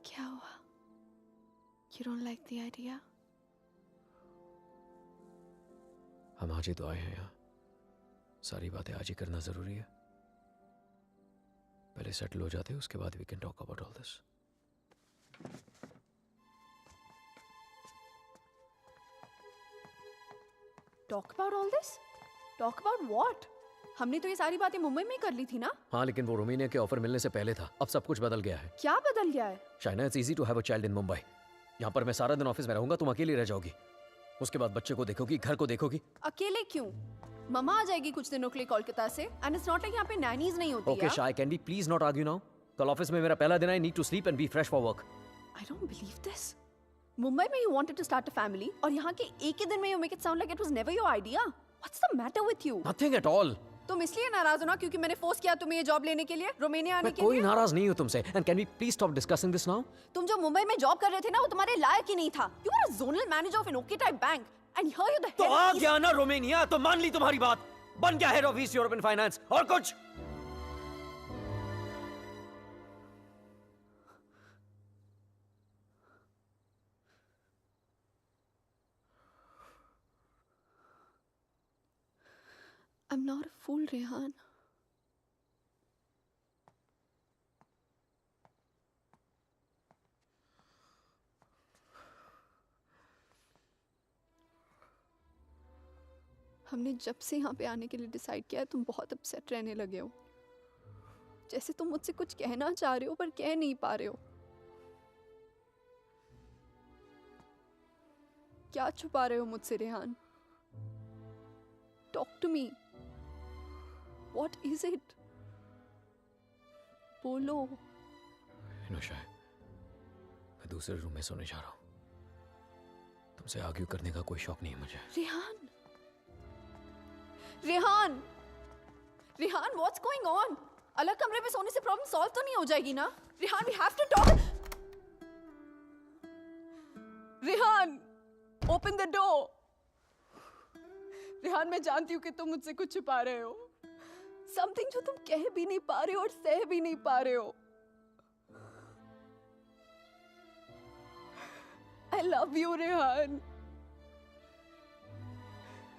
क्या हुआ? You don't like the idea? हम आज ही तो आए हैं यहाँ, सारी बातें आज ही करना जरूरी है। पहले सेटल हो जाते हैं, उसके बाद we can talk about all this. Talk about all this? Talk about what? हमने तो ये सारी बातें मुंबई में ही कर ली थी ना? हाँ, लेकिन वो रोमानिया के ऑफर मिलने से पहले था। अब सब कुछ बदल गया है। क्या बदल गया है? Shaina, it's easy to have a child in Mumbai. यहाँ पर मैं सारा दिन ऑफिस में रहूंगा, तुम अकेली रह जाओगी। उसके बाद बच्चे को देखोगी, घर को देखोगी। अकेले क्यों? मम्मा आ जाएगी कुछ दिनों के लिए कोलकाता से। एंड इट्स नॉट लाइक यहाँ पे नैनीज नहीं होती। ओके शाय, can we please not argue now? कल ऑफिस में मेरा पहला दिन है। I need to sleep and be fresh for work. I don't believe this. Mumbai में you wanted to start a family और यहाँ के एक ही दिन में you make it sound like it was never your idea. What's the matter with you? Nothing at all. तुम इसलिए नाराज हो ना क्योंकि मैंने फोर्स किया तुम्हें ये जॉब लेने के लिए, रोमानिया आने के लिए? कोई नाराज नहीं हूँ तुमसे। And can we please stop discussing this now? तुम जो मुंबई में जॉब कर रहे थे ना, वो तुम्हारे लायक ही नहीं था। You were a zonal manager of an okay type bank and here you the head. तो आ गया ना रोमानिया, तो मान ली तुम्हारी बात। बन गया head of east European finance. और कुछ? I'm not a fool, Rehan. हमने जब से यहाँ पे आने के लिए डिसाइड किया है, तुम बहुत अपसेट रहने लगे हो। जैसे तुम मुझसे कुछ कहना चाह रहे हो पर कह नहीं पा रहे हो। क्या छुपा रहे हो मुझसे, Rehan? Talk to me. What is it? बोलो। इनोशा, मैं दूसरे रूम में सोने जा रहा हूँ। तुमसे आर्ग्यू करने का कोई शौक नहीं है मुझे। Rehan, Rehan, Rehan, what's going on? अलग कमरे में सोने से प्रॉब्लम सॉल्व तो नहीं हो जाएगी ना? Rehan, we have to talk. Rehan, open the door. Rehan, मैं जानती हूँ कि तुम मुझसे कुछ छुपा रहे हो। समथिंग जो तुम कह भी नहीं पा रहे हो और सह भी नहीं पा रहे हो। I love you, Rehan.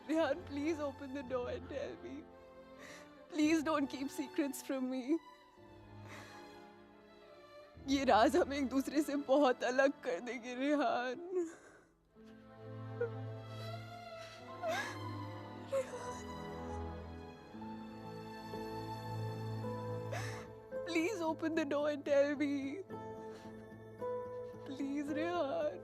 Rehan, please open the door and tell me. Please don't keep secrets from me. ये राज हमें एक दूसरे से बहुत अलग कर देंगे, Rehan. Please open the door and tell me. Please, Rehan.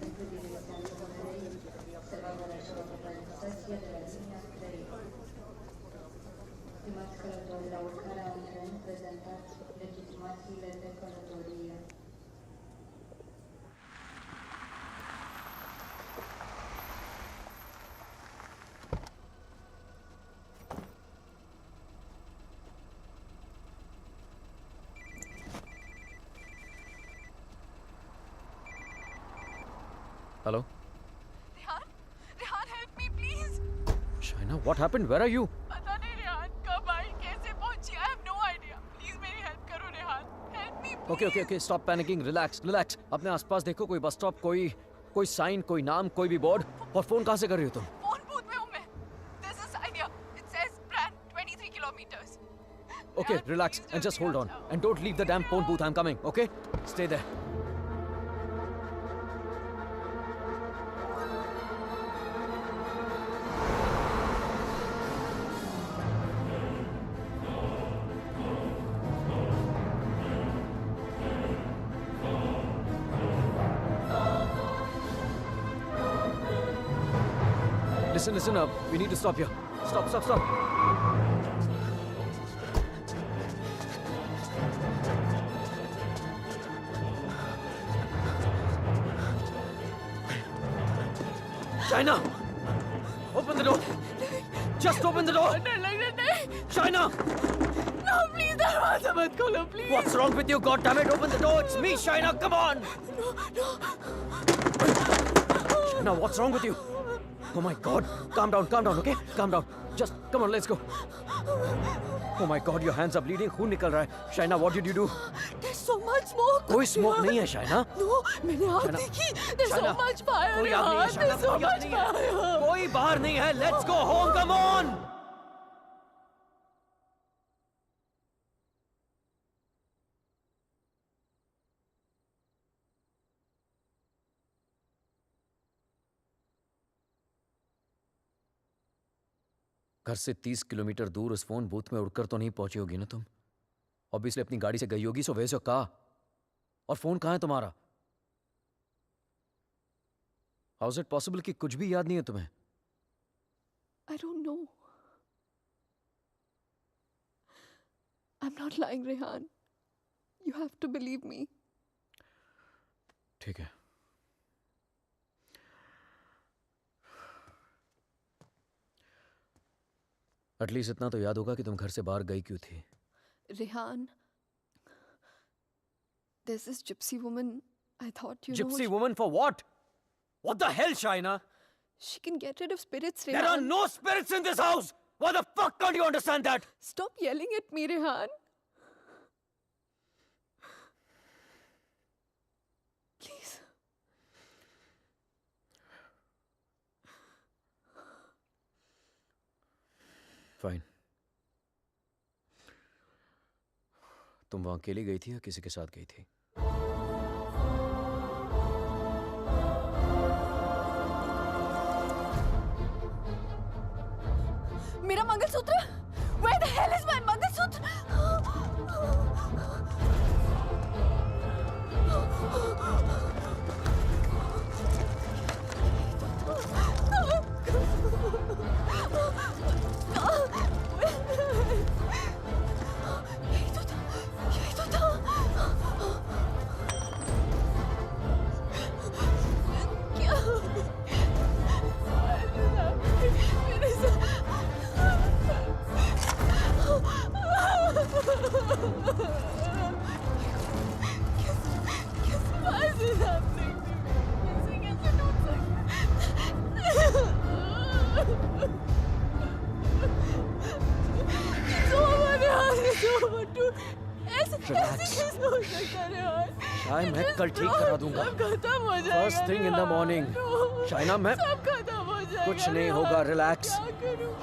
centro di rilassamento Marei, osservando la sesja de la línea 3. Stimați călători, la urcarea în tren, prezentați legitimațiile de călătorie. Hello? Rehan, Rehan help me please. Shaina, what happened? Where are you? पता नहीं रेहान कब आई, कैसे पहुंची, I have no idea. Please मेरी help करो Rehan, help me. Okay, stop panicking. Relax. अपने आसपास देखो, कोई बस स्टॉप, कोई साइन, कोई नाम, कोई भी बोर्ड। और फोन कहाँ से कर रही हो तुम? फोन बूथ में हूं मैं। There's a sign here. It says Brand 23 kilometers. Okay, Rehan, relax please and just जल्दी hold आ on. जाओ। And don't leave the damn phone booth. I'm coming, okay? Stay there. Listen up. We need to stop here. Stop. Shaina! Open the door! Just open the door! डर लग रहा नहीं। Shaina! No, please दरवाजा मत खोलो please. What's wrong with you? God damn it! Open the door! It's me, Shaina! Come on! Shaina, what's wrong with you? Oh my God! Calm down, okay? Calm down. Just come on, let's go. Oh my God, your hands are bleeding. खून निकल रहा है. Shaina, what did you do? There's so much smoke। कोई smoke नहीं है, Shaina. No, मैंने आग Shaina, देखी। There's so Shaina, much fire कोई आग नहीं है, रेहान। Shaina, There's so कोई आग much नहीं है. fire। कोई बाहर नहीं है. Let's go home. Come on. घर से 30 किलोमीटर दूर उस फोन बूथ में उड़कर तो नहीं पहुंची होगी ना तुम? ऑब्वियसली अपनी गाड़ी से गई होगी, सो वैसे कहा। और फोन कहाँ है तुम्हारा? हाउ इज इट पॉसिबल कि कुछ भी याद नहीं है तुम्हें? I don't know. I'm not lying, Rehan. You have to believe me. ठीक है। एटलीस्ट इतना तो याद होगा कि तुम घर से बाहर गई क्यों थी। Rehan, there's this gypsy woman. I thought Gypsy woman for what? What the hell, Shaina? she can get rid of spirits, There are Rehan. no spirits in this house! Why the fuck can't you understand that? Stop yelling at me, Rehan. Please. Fine. तुम वहां अकेली गई थी या किसी के साथ गई थी? मेरा mangalsutra? Where the hell is my mangalsutra? यही तो था। क्या? मेरे Why is this happening to me? कैसे टूट सकता? It's over, Rehan. It's over. ऐसे कैसे हो सकता है, Rehan? शायद मैं कल ठीक करा दूंगा। सब खत्म हो जाएगा। First thing in the Rehan. morning. No. Shaina, मैं सब खत्म हो जाएगा। कुछ नहीं Rehan. होगा, relax. क्या करूं?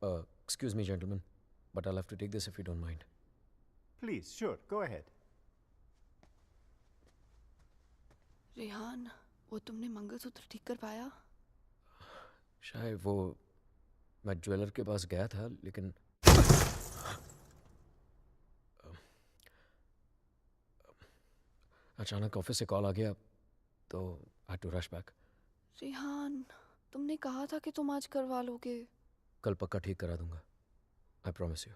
Excuse me, gentlemen, but I'll have to take this if you don't mind. Please, sure, go ahead. Rehan, वो तुमने मंगलसूत्र ठीक कर पाया? शायद वो मैं ज्वेलर के पास गया था, लेकिन अचानक ऑफिस से कॉल आ गया, तो I had to rush back. Rehan, तुमने कहा था कि तुम आज करवा लोगे. कल पक्का ठीक करा दूंगा. I promise you.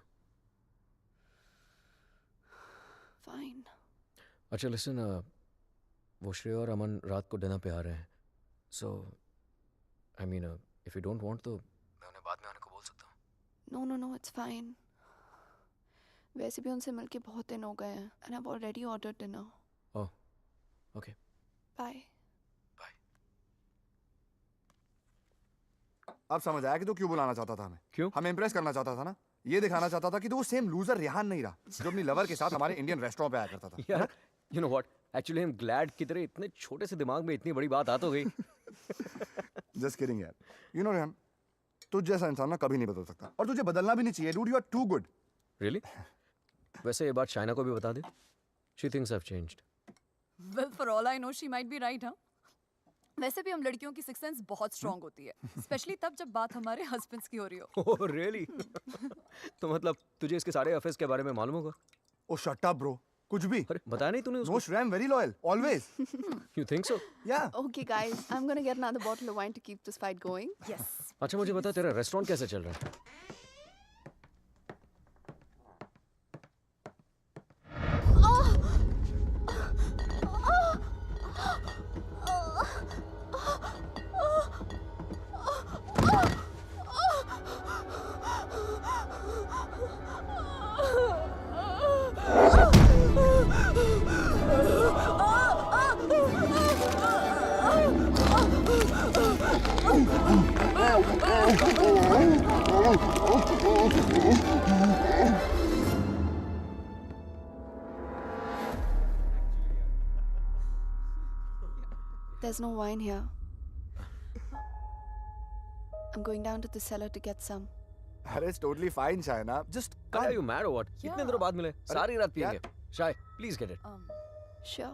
फाइन. अच्छा लिसन, वो श्रेया और अमन रात को डिनर पे आ रहे हैं. So I mean if you don't want तो मैं उन्हें बाद में आने को बोल सकता हूँ. No no no, it's fine. वैसे भी उनसे मिलके बहुत दिन हो गए हैं and I have already ordered dinner. Oh, okay. Bye. Bye. अब समझ आया कि तू क्यों बुलाना चाहता था हमें. क्यों? हमें इम्प्रेस करना चाहता था ना. ये दिखाना चाहता था कि तू वो सेम लूजर रेहान नहीं रहा जो अपनी लवर के साथ हमारे इंडियन रेस्टोरेंट पे आया करता था. यार, you know what, actually I am glad कि तेरे इतने छोटे से दिमाग में इतनी बड़ी बात आ तो गई. जस्ट किडिंग यार. यू नो रेहान, तुझ जैसा इंसान ना कभी नहीं बदल सकता और तुझे बदलना भी नहीं चाहिए. Dude, you are too good. Really? वैसे ये बात शाइना को भी बता दे. She thinks I have changed. Well, for all I know, she might be right, huh? वैसे भी हम लड़कियों की सिक्स सेंस बहुत स्ट्रांग होती है, स्पेशली तब जब बात हमारे हस्बैंड्स की हो रही हो. Oh really? तो मतलब तुझे इसके सारे अफेयर्स के बारे में मालूम होगा? ओ शट अप ब्रो. कुछ भी. अरे बताया नहीं तूने नो उसको? Shreya, I am very loyal always. You think so? या. Okay guys, I'm gonna get another bottle of wine to keep this fight going. Yes. अच्छा मुझे बता, तेरा रेस्टोरेंट कैसे चल रहा है? There's no wine here. I'm going down to the cellar to get some. अरे it's totally fine Shaina. Just Are you mad or what? Yeah. इतने दिनों बाद मिले, सारी रात यार. पिएंगे. शाय, प्लीज गेट इट. Sure.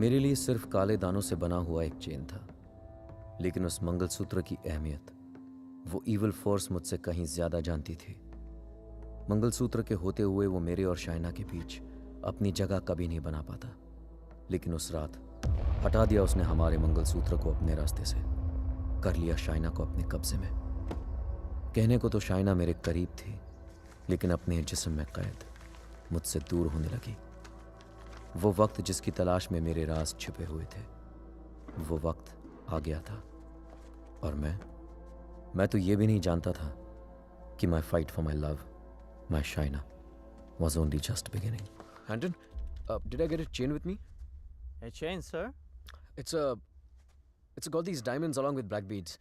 मेरे लिए सिर्फ काले दानों से बना हुआ एक चेन था, लेकिन उस मंगलसूत्र की अहमियत वो इविल फोर्स मुझसे कहीं ज्यादा जानती थी. मंगलसूत्र के होते हुए वो मेरे और शाइना के बीच अपनी जगह कभी नहीं बना पाता, लेकिन उस रात हटा दिया उसने हमारे मंगलसूत्र को अपने रास्ते से, कर लिया शाइना को अपने कब्जे में. कहने को तो शाइना मेरे करीब थी, लेकिन अपने जिस्म में कैद मुझसे दूर होने लगी. वो वक्त जिसकी तलाश में मेरे राज छिपे हुए थे, वो वक्त आ गया था. और मैं तो ये भी नहीं जानता था कि माई fight for my love, my Shaina, was only just beginning. Handon, did I get a chain with me? A chain, sir? It's got these diamonds along with black beads.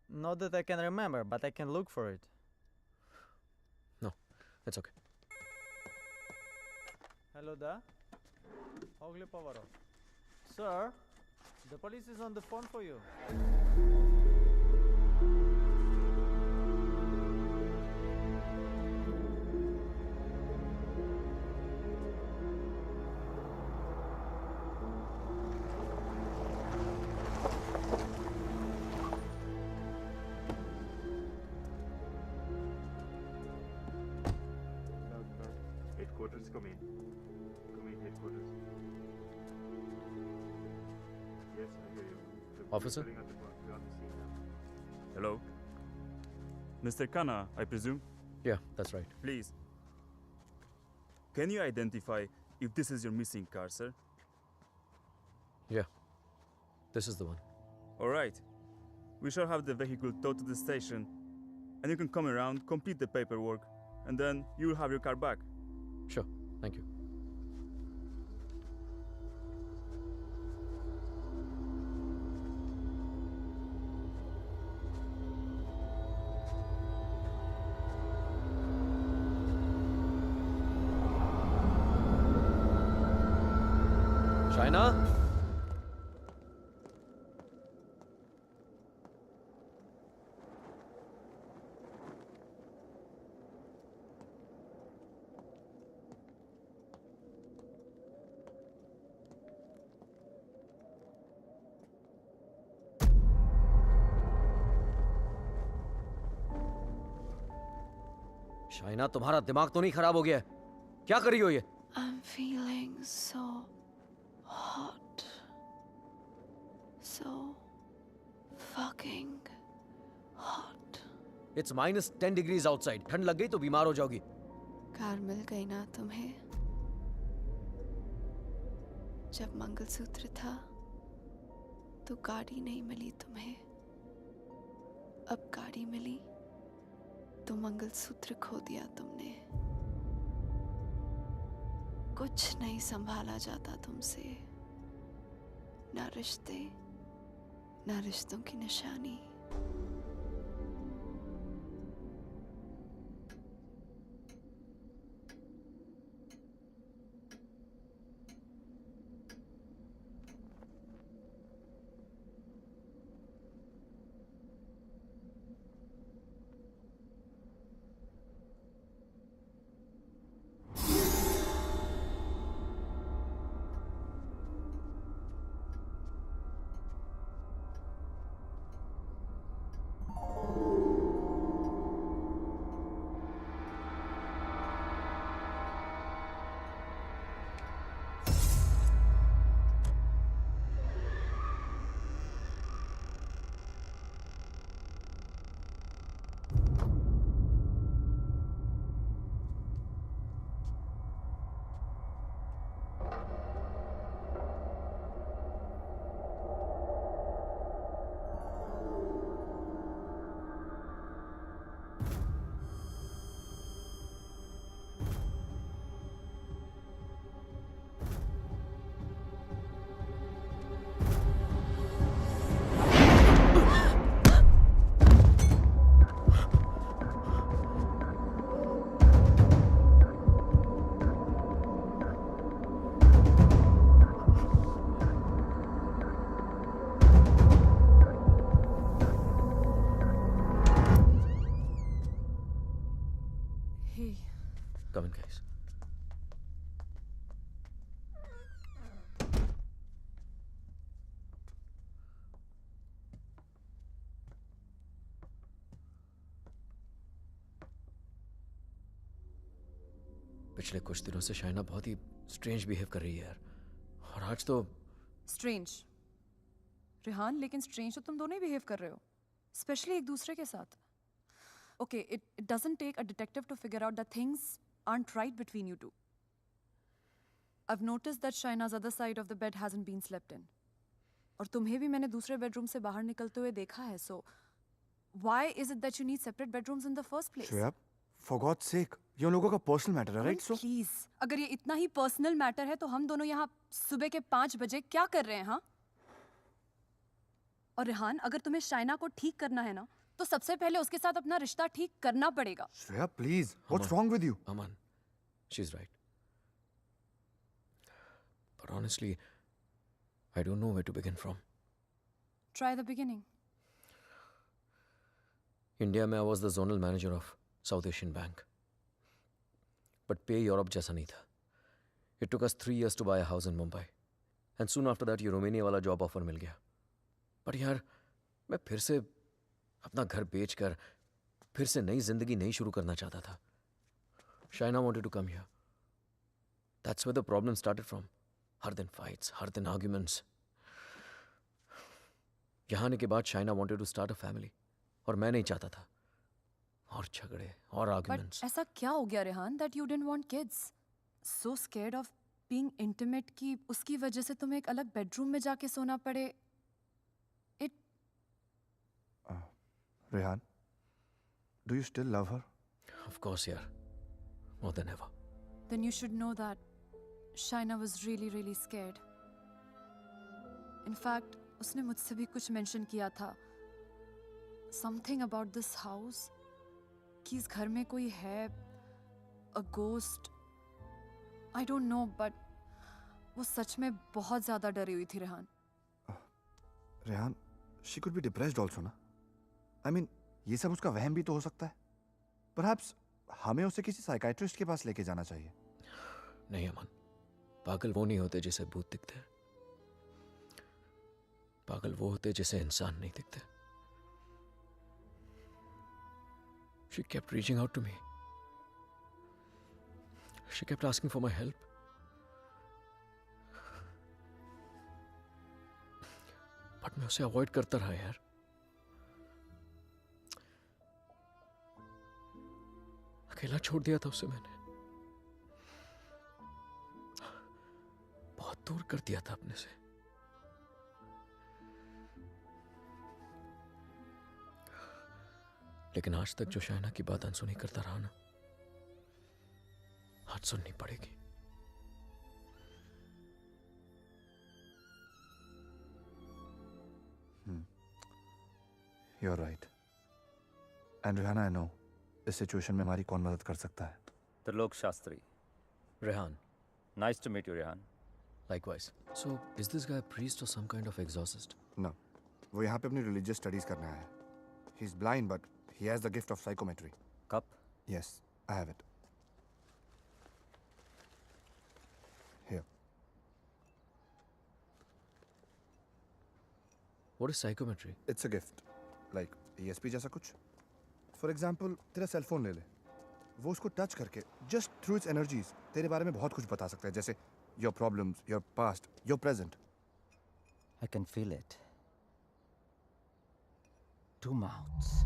Not that I can remember, but I can look for it. No, that's okay. Hello there. Ogli Povaro. Sir, the police is on the phone for you. Headquarters, come in. Come in, headquarters. Yes, I hear you. The police Officer? filling out the form. We're on the scene now. Hello? Mr. Khanna, I presume? Yeah, that's right. Please. Can you identify if this is your missing car, sir? Yeah, this is the one. Alright. We shall have the vehicle towed to the station, and you can come around, complete the paperwork, and then you will have your car back. Sure, thank you. Shaina? Shaina, तुम्हारा दिमाग तो नहीं खराब हो गया है? क्या कर रही हो ये? I'm feeling so hot. So fucking hot. It's -10 degrees outside. ठंड लग गई तो बीमार हो जाओगी. कार मिल गई ना तुम्हें? जब मंगलसूत्र था तो गाड़ी नहीं मिली तुम्हें. अब गाड़ी मिली तो मंगलसूत्र खो दिया तुमने. कुछ नहीं संभाला जाता तुमसे. ना रिश्ते, ना रिश्तों की निशानी. Come in, guys. पिछले कुछ दिनों से शाइना बहुत ही स्ट्रेंज बिहेव कर रही है यार. और आज तो स्ट्रेंज रिहान, लेकिन स्ट्रेंज तो तुम दोनों ही बिहेव कर रहे हो, स्पेशली एक दूसरे के साथ. Okay, it doesn't take a detective to figure out that things aren't right between you two. I've noticed that Shaina's other side of the bed hasn't been slept in. और तुम्हें भी मैंने दूसरे बेडरूम से बाहर निकलते हुए देखा है. So why is it that you need separate bedrooms in the first place? Shreya, for God's sake, ये उन लोगों का पर्सनल मैटर है, राइट? सो प्लीज, अगर ये इतना ही पर्सनल मैटर है तो हम दोनों यहाँ सुबह के 5 बजे क्या कर रहे हैं? हाँ. और रिहान, अगर तुम्हें शाइना को ठीक करना है ना, तो सबसे पहले उसके साथ अपना रिश्ता ठीक करना पड़ेगा. Shreya, please, what's wrong with you? Aman, she's right. But honestly, I don't know where to begin from. Try the beginning. India में I was the zonal manager of South Asian Bank. But pay Europe जैसा नहीं था. It took us 3 years to buy a house in Mumbai. And soon after that, ये Romania वाला job offer मिल गया. But यार, मैं फिर से अपना घर बेचकर फिर से नई जिंदगी नहीं शुरू करना चाहता था. Shaina wanted to come here. That's where the problem started from. हर दिन fights, हर दिन arguments. यहाँ आने के बाद Shaina wanted to start a family. और मैं नहीं चाहता था. और झगड़े और But arguments. ऐसा क्या हो गया Rehan that you didn't want kids? So scared of being intimate कि उसकी वजह से तुम्हें एक अलग bedroom में जाके सोना पड़े. It Rehan, do you still love her? Of course, यार. More than ever. then you should know that Shaina was really really scared. In fact, उसने मुझसे भी कुछ mention किया था. Something about this house. कि इस घर में कोई है. A ghost. I don't know, but वो सच में बहुत ज़्यादा डरी हुई थी Rehan. Rehan, she could be depressed also ना. I mean, ये सब उसका वहम भी तो हो सकता है. Perhaps हमें उसे किसी साइकाइट्रिस्ट के पास लेके जाना चाहिए. नहीं अमन. पागल वो नहीं होते जिसे भूत दिखते हैं. पागल वो होते जिसे इंसान नहीं दिखते. She kept reaching out to me. She kept asking for my help. But मैं उसे अवॉइड करता रहा यार. अकेला छोड़ दिया था उसे मैंने. बहुत दूर कर दिया था अपने से. लेकिन आज तक जो शाइना की बात अनसुनी करता रहा ना, आज सुननी पड़ेगी. You're right. And Rihanna, I know इस सिचुएशन में हमारी कौन मदद कर सकता है. Trilok Shastri. Rehan, Nice to meet you, Rehan. likewise. So, is this guy a priest or some kind of exorcist? No, वो यहाँ पे अपनी religious studies करने आया है. He's blind, but he has the gift of psychometry. Cup? Yes, I have it. Here. What is psychometry? It's a gift. Like ESP जैसा कुछ. For example, तेरा सेल फोन ले ले. वो उसको टच करके just through its energies तेरे बारे में बहुत कुछ बता सकता है. जैसे your problems, your past, your present. I can feel it. Two mouths.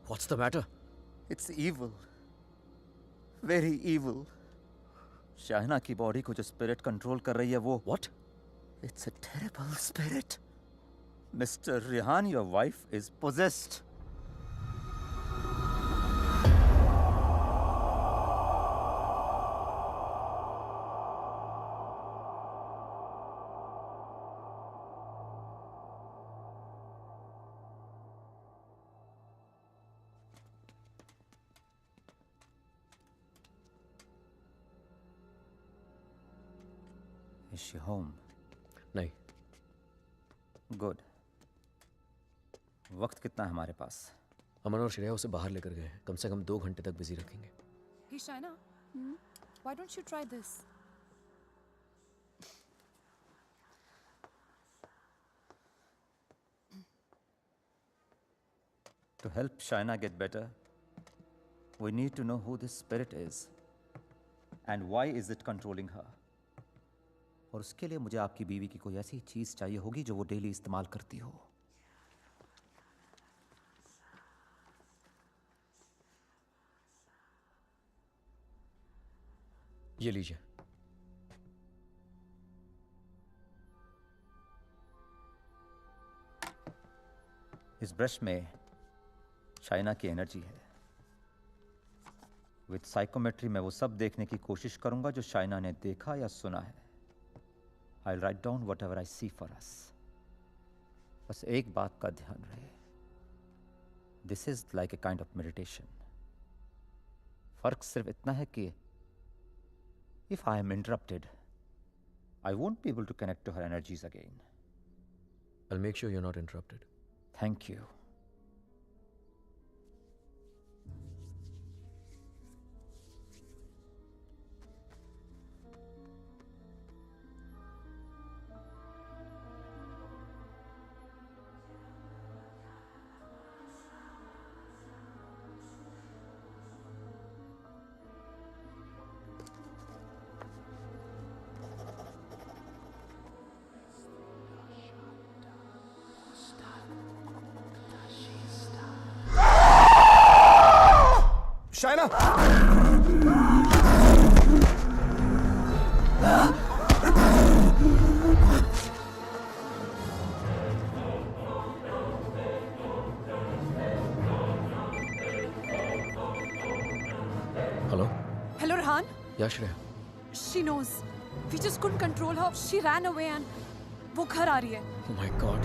What's the matter? It's evil. Very evil. Shaina की बॉडी को जो स्पिरिट कंट्रोल कर रही है वो. What? It's a terrible spirit. Mr. Rehan, your wife is possessed. Is she home? नहीं. Good. वक्त कितना है हमारे पास? अमन और श्रेया उसे बाहर लेकर गए हैं. कम से कम 2 घंटे तक बिजी रखेंगे. Hey Shaina, why don't you try this? To help Shaina get better, we need to know who this spirit is and why is it controlling her. और उसके लिए मुझे आपकी बीवी की कोई ऐसी चीज चाहिए होगी जो वो डेली इस्तेमाल करती हो. ये लीजिए. इस ब्रश में शाइना की एनर्जी है. विद साइकोमेट्री मैं वो सब देखने की कोशिश करूंगा जो शाइना ने देखा या सुना है. I'll write down whatever I see for us. बस एक बात का ध्यान रहे. This is like a kind of meditation. फर्क सिर्फ इतना है कि if I am interrupted, I won't be able to connect to her energies again. I'll make sure you're not interrupted. Thank you. China. Hello Hello, Rehan. या Shreya? She knows. We just couldn't control her. She ran away and वो घर आ रही है. Oh my God.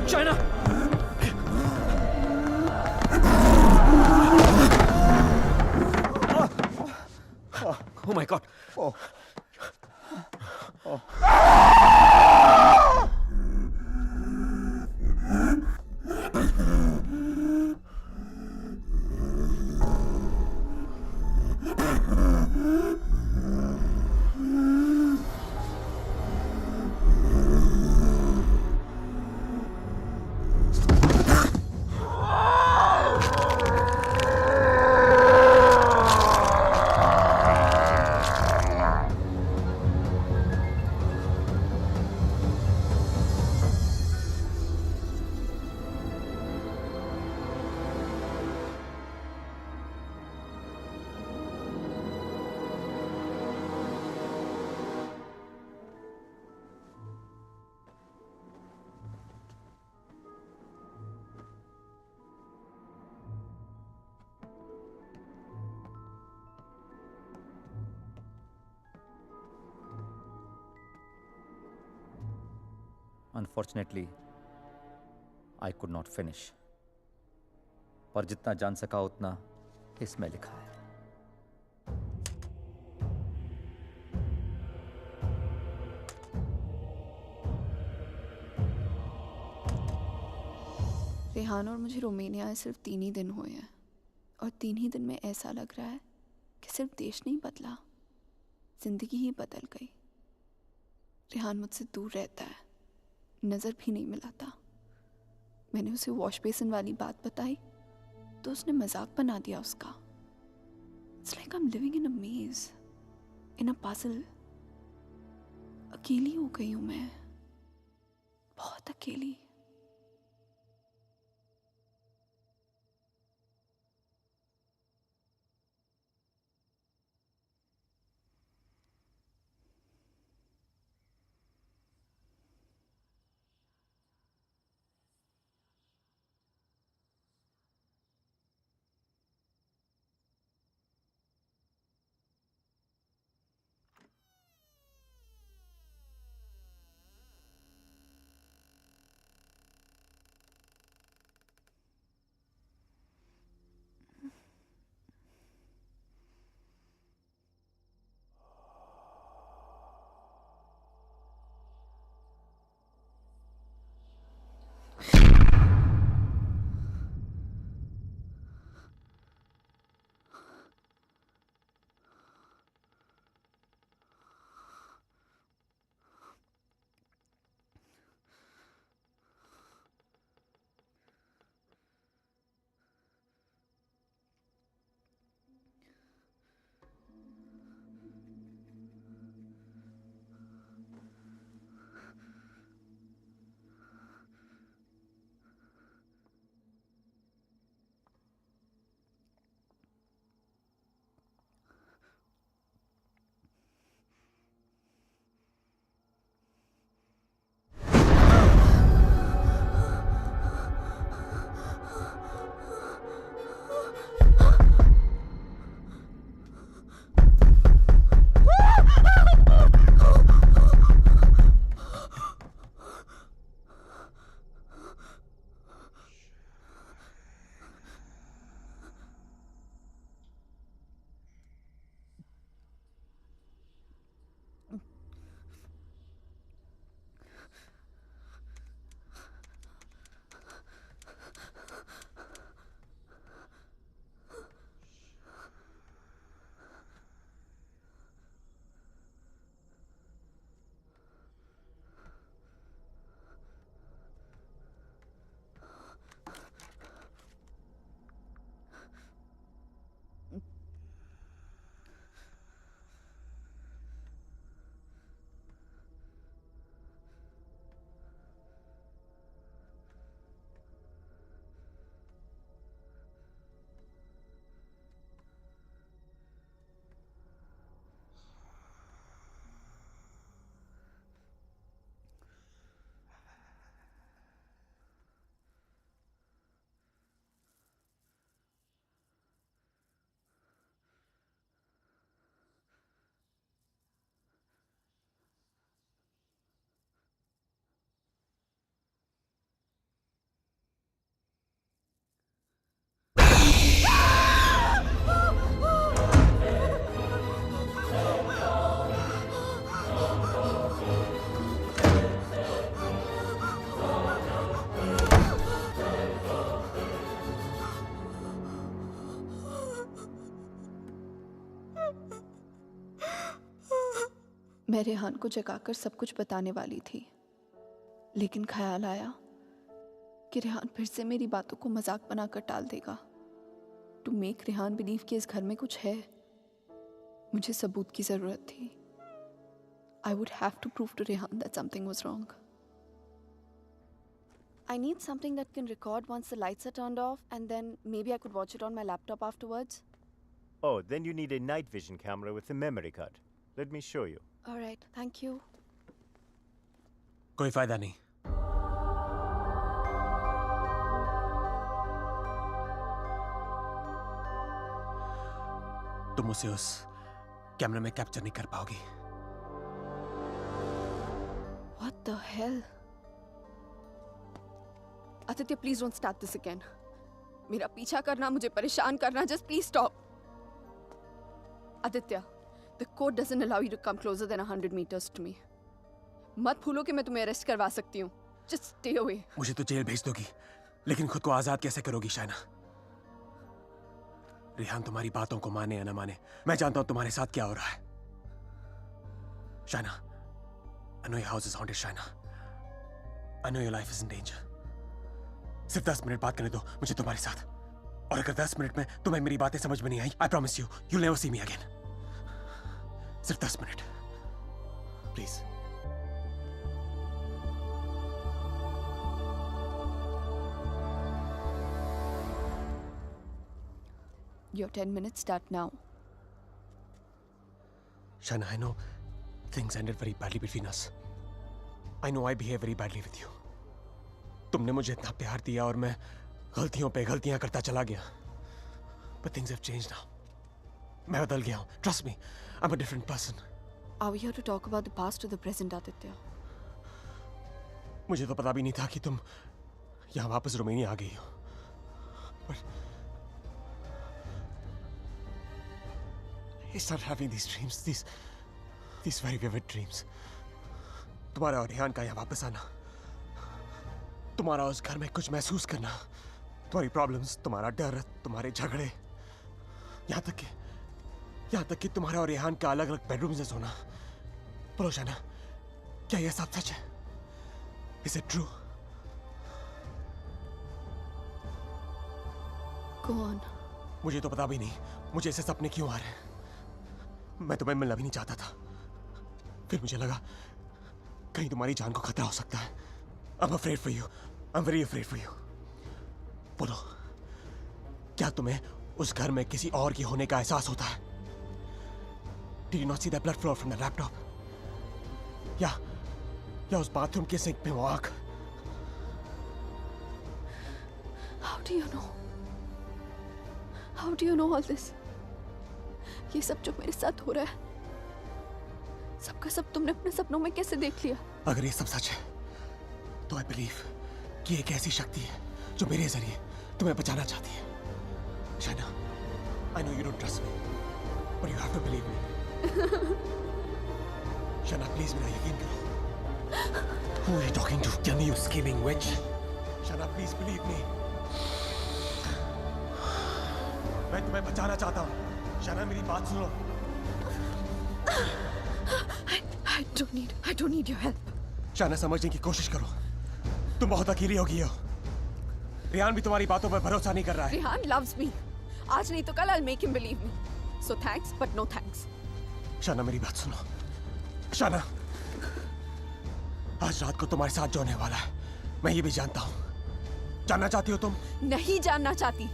China! Oh my God. Unfortunately, I could not finish. पर जितना जान सका उतना इसमें लिखा है. रेहान और मुझे रोमानिया आए सिर्फ 3 ही दिन हुए हैं और 3 ही दिन में ऐसा लग रहा है कि सिर्फ देश नहीं बदला, जिंदगी ही बदल गई। रेहान मुझसे दूर रहता है, नज़र भी नहीं मिलाता। मैंने उसे वॉश बेसिन वाली बात बताई तो उसने मजाक बना दिया उसका। It's like I am living in a maze, in a puzzle. अकेली हो गई हूँ मैं, बहुत अकेली। मैं रेहान को जगाकर सब कुछ बताने वाली थी, लेकिन ख्याल आया कि रेहान फिर से मेरी बातों को मजाक बनाकर टाल देगा। टू मेक रेहान बिलीव कि इस घर में कुछ है, मुझे सबूत की जरूरत थी। I would have to prove to Rehan that something was wrong. I need something that can record once the lights are turned off, and then maybe I could watch it on my laptop afterwards. Oh, then you need a night vision camera with a memory card. Let me show you. All right, thank you. कोई फायदा नहीं। तुम उसे उस कैमरे में capture नहीं कर पाओगी। What the hell? Aditya, please don't start this again. मेरा पीछा करना, मुझे परेशान करना, just please stop. Aditya, the code doesn't allow you to come closer than 100 meters to me. मत भूलो कि मैं तुम्हें अरेस्ट करवा सकती हूँ. Just stay away. मुझे तो जेल भेज दोगी, लेकिन खुद को आजाद कैसे करोगी शाइना? रेहान तुम्हारी बातों को माने या ना माने, मैं जानता हूं तुम्हारे साथ क्या हो रहा है। Shaina, I know your house is haunted, Shaina. I know your life is in danger. सिर्फ 10 मिनट बात करने दो मुझे तुम्हारे साथ, और अगर 10 मिनट में तुम्हें मेरी बातें समझ में नहीं आई, I promise you, you'll never see me again. सिर्फ 10 minute, please. Your 10 minutes start now. Shaina, I know things ended very badly between us. I know I behave very badly with you. तुमने मुझे इतना प्यार दिया और मैं गलतियों पे गलतियां करता चला गया। But things have changed now. मैं बदल गया हूँ. Trust me, I'm a different person. Are we here to talk about the past or the present, Aditya? मुझे तो पता भी नहीं था कि तुम यहाँ वापस रोमानिया आ गई हो। But I started having these dreams, these very vivid dreams. तुम्हारा और रेहान का यहाँ वापस आना, तुम्हारा उस घर में कुछ महसूस करना, तुम्हारी प्रॉब्लम्स, तुम्हारा डर, तुम्हारे झगड़े, यहाँ तक कि तुम्हारा और रेहान का अलग अलग बेडरूम से सोना। बोलो शाइना, क्या यह सब सच है? Is it true? Go on. मुझे तो पता भी नहीं मुझे ऐसे सपने क्यों आ रहे हैं। मैं तुम्हें मिलना भी नहीं चाहता था, फिर मुझे लगा कहीं तुम्हारी जान को खतरा हो सकता है। I'm afraid for you. I'm very afraid for you. बोलो, क्या तुम्हें उस घर में किसी और की होने का एहसास होता है? Did you not see that blood flow from the laptop? या उस बाथरूम के सिंक में वो आग? How do you know? How do you know all this? ये सब जो मेरे साथ हो रहा है, सबका सब तुमने अपने सपनों में कैसे देख लिया? अगर ये सब सच है, तो I believe कि एक ऐसी शक्ति है जो मेरे जरिए तुम्हें बचाना चाहती है। Shaina, I know you don't trust me, but you have to believe me. Shaina, please मेरा यकीन करो। Who are you talking to? Tell me, you scheming witch. Shaina, please believe me. मैं तुम्हें बचाना चाहता हूँ। शाइना, मेरी बात सुनो। I don't need your help. Shaina, समझने की कोशिश करो। तुम बहुत अकेली हो गई हो। रेहान भी तुम्हारी बातों पर भरोसा नहीं कर रहा है। Rehan loves me. आज नहीं तो कल I'll make him believe me. So thanks, but no thanks. Shaina, मेरी बात सुनो। शाइना, आज रात को तुम्हारे साथ जो होने वाला है, मैं ये भी जानता हूँ। जानना चाहती हो तुम? नहीं जानना चाहती।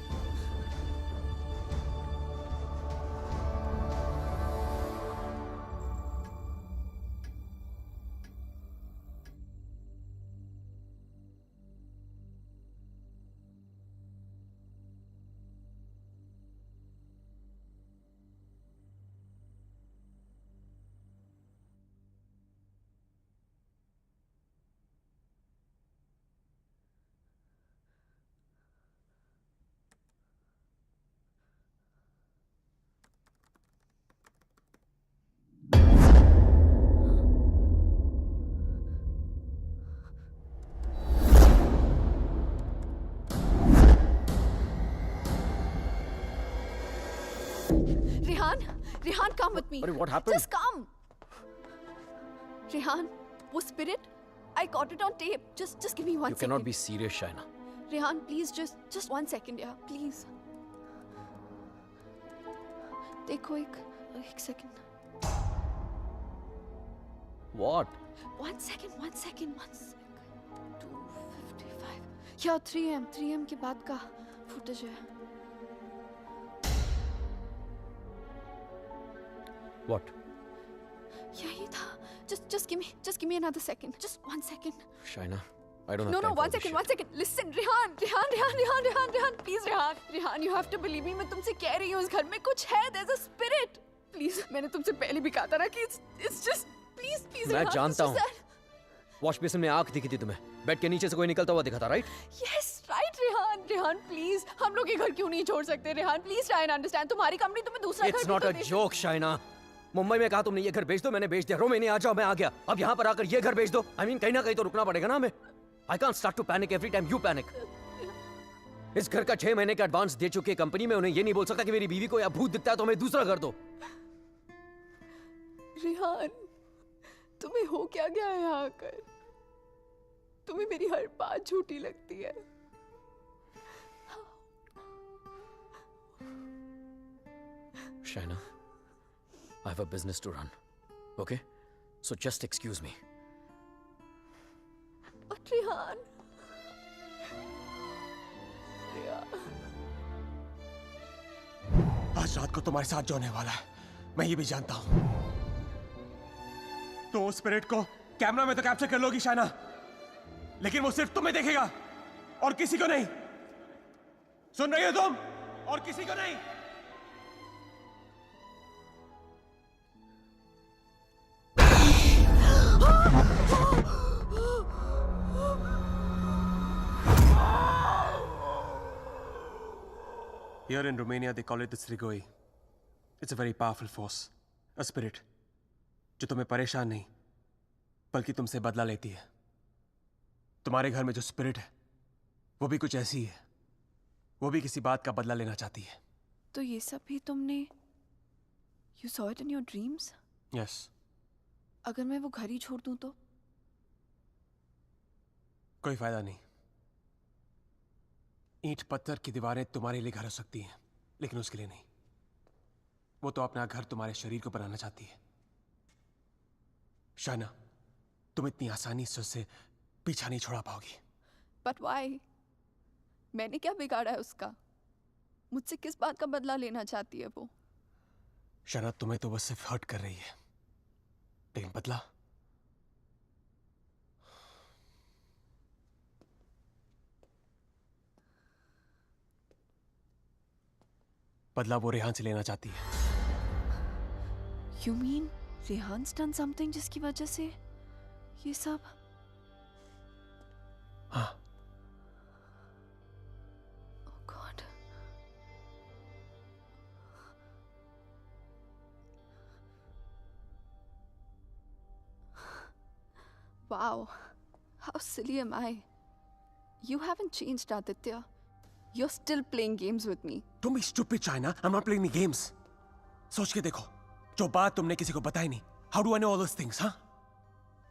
Rehan, come with me. What happened? Just come. Rehan, वो spirit, I got it on tape. Just give me 1 You second. cannot be serious, Shaina. Rehan, please, just 1 second, yeah, please. देखो एक second. What? 1 second. 2:55. Yeah, 3 am के बाद का footage है. What? यही था. Just give me another second. Just 1 second. Shaina, I don't have No, time for 1 this second, shit. 1 second. Listen, Rehan, please, Rehan, you have to believe me. मैं तुमसे कह रही हूँ, इस घर में कुछ है. There's a spirit. Please, मैंने तुमसे पहले भी कहा था ना कि it's just, please, मैं Rehan, जानता it's just हूँ. वॉश बेसिन में आंख दिखी थी तुम्हें. बेड के नीचे से कोई निकलता हुआ दिखा था, right? Yes, right, Rehan, please. हम लोग ये घर क्यों नहीं छोड़ सकते, Rehan? Please try and understand. तुम्हारी कंपनी तुम्हें दूसरा घर It's भी not तो a they joke, Shaina. Mumbai में कहा तुमने ये घर बेच दो, मैंने बेच दिया. रोमेनिया आ जाओ, मैं आ गया. अब यहाँ पर आकर ये घर बेच दो. I mean, कहीं ना कहीं तो रुकना पड़ेगा ना हमें. I can't start to panic every time you panic. इस घर का 6 महीने का एडवांस दे चुकी है कंपनी में. उन्हें ये नहीं बोल सकता कि मेरी बीवी को या भूत दिखता है तो हमें दूसरा घर दो. रेहान, तुम्हें हो क्या गया है यहाँ आकर? तुम्हें मेरी हर बात झूठी लगती है. Shaina, I have a business to run. Okay? So just excuse me. But Rehan. आज रात को तुम्हारे साथ जो होने वाला है, मैं ये भी जानता हूं. तो उस स्पिरिट को कैमरा में तो कैप्चर कर लोगी शाइना, लेकिन वो सिर्फ तुम्हें देखेगा और किसी को नहीं. सुन रही हो तुम? और किसी को नहीं. Here in Romania, they call it the Strigoi. It's a very powerful force, a spirit, जो तुम्हें परेशान नहीं, बल्कि तुमसे बदला लेती है. तुम्हारे घर में जो स्पिरिट है, वो भी कुछ ऐसी है. वो भी किसी बात का बदला लेना चाहती है. तो ये सब भी तुमने You saw it in your dreams? Yes. अगर मैं वो घर ही छोड़ दूं तो? कोई फायदा नहीं. ईंट पत्थर की दीवारें तुम्हारे लिए घर हो सकती हैं, लेकिन उसके लिए नहीं. वो तो अपना घर तुम्हारे शरीर को बनाना चाहती है. शाइना, तुम इतनी आसानी से उससे पीछा नहीं छोड़ा पाओगी. But why? मैंने क्या बिगाड़ा है उसका? मुझसे किस बात का बदला लेना चाहती है वो? शाइना, तुम्हें तो बस सिर्फ हर्ट कर रही है, लेकिन बदला? बदला वो रेहान से लेना चाहती है. You mean रेहान's done something जिसकी वजह से ये सब? हाँ. Oh God. Wow. How silly am I? You haven't changed, Aditya. You're still playing games with me. Don't be stupid, China. I'm not playing any games. सोच के देखो, जो बात तुमने किसी को बताई नहीं. How do I know all those things, हाँ?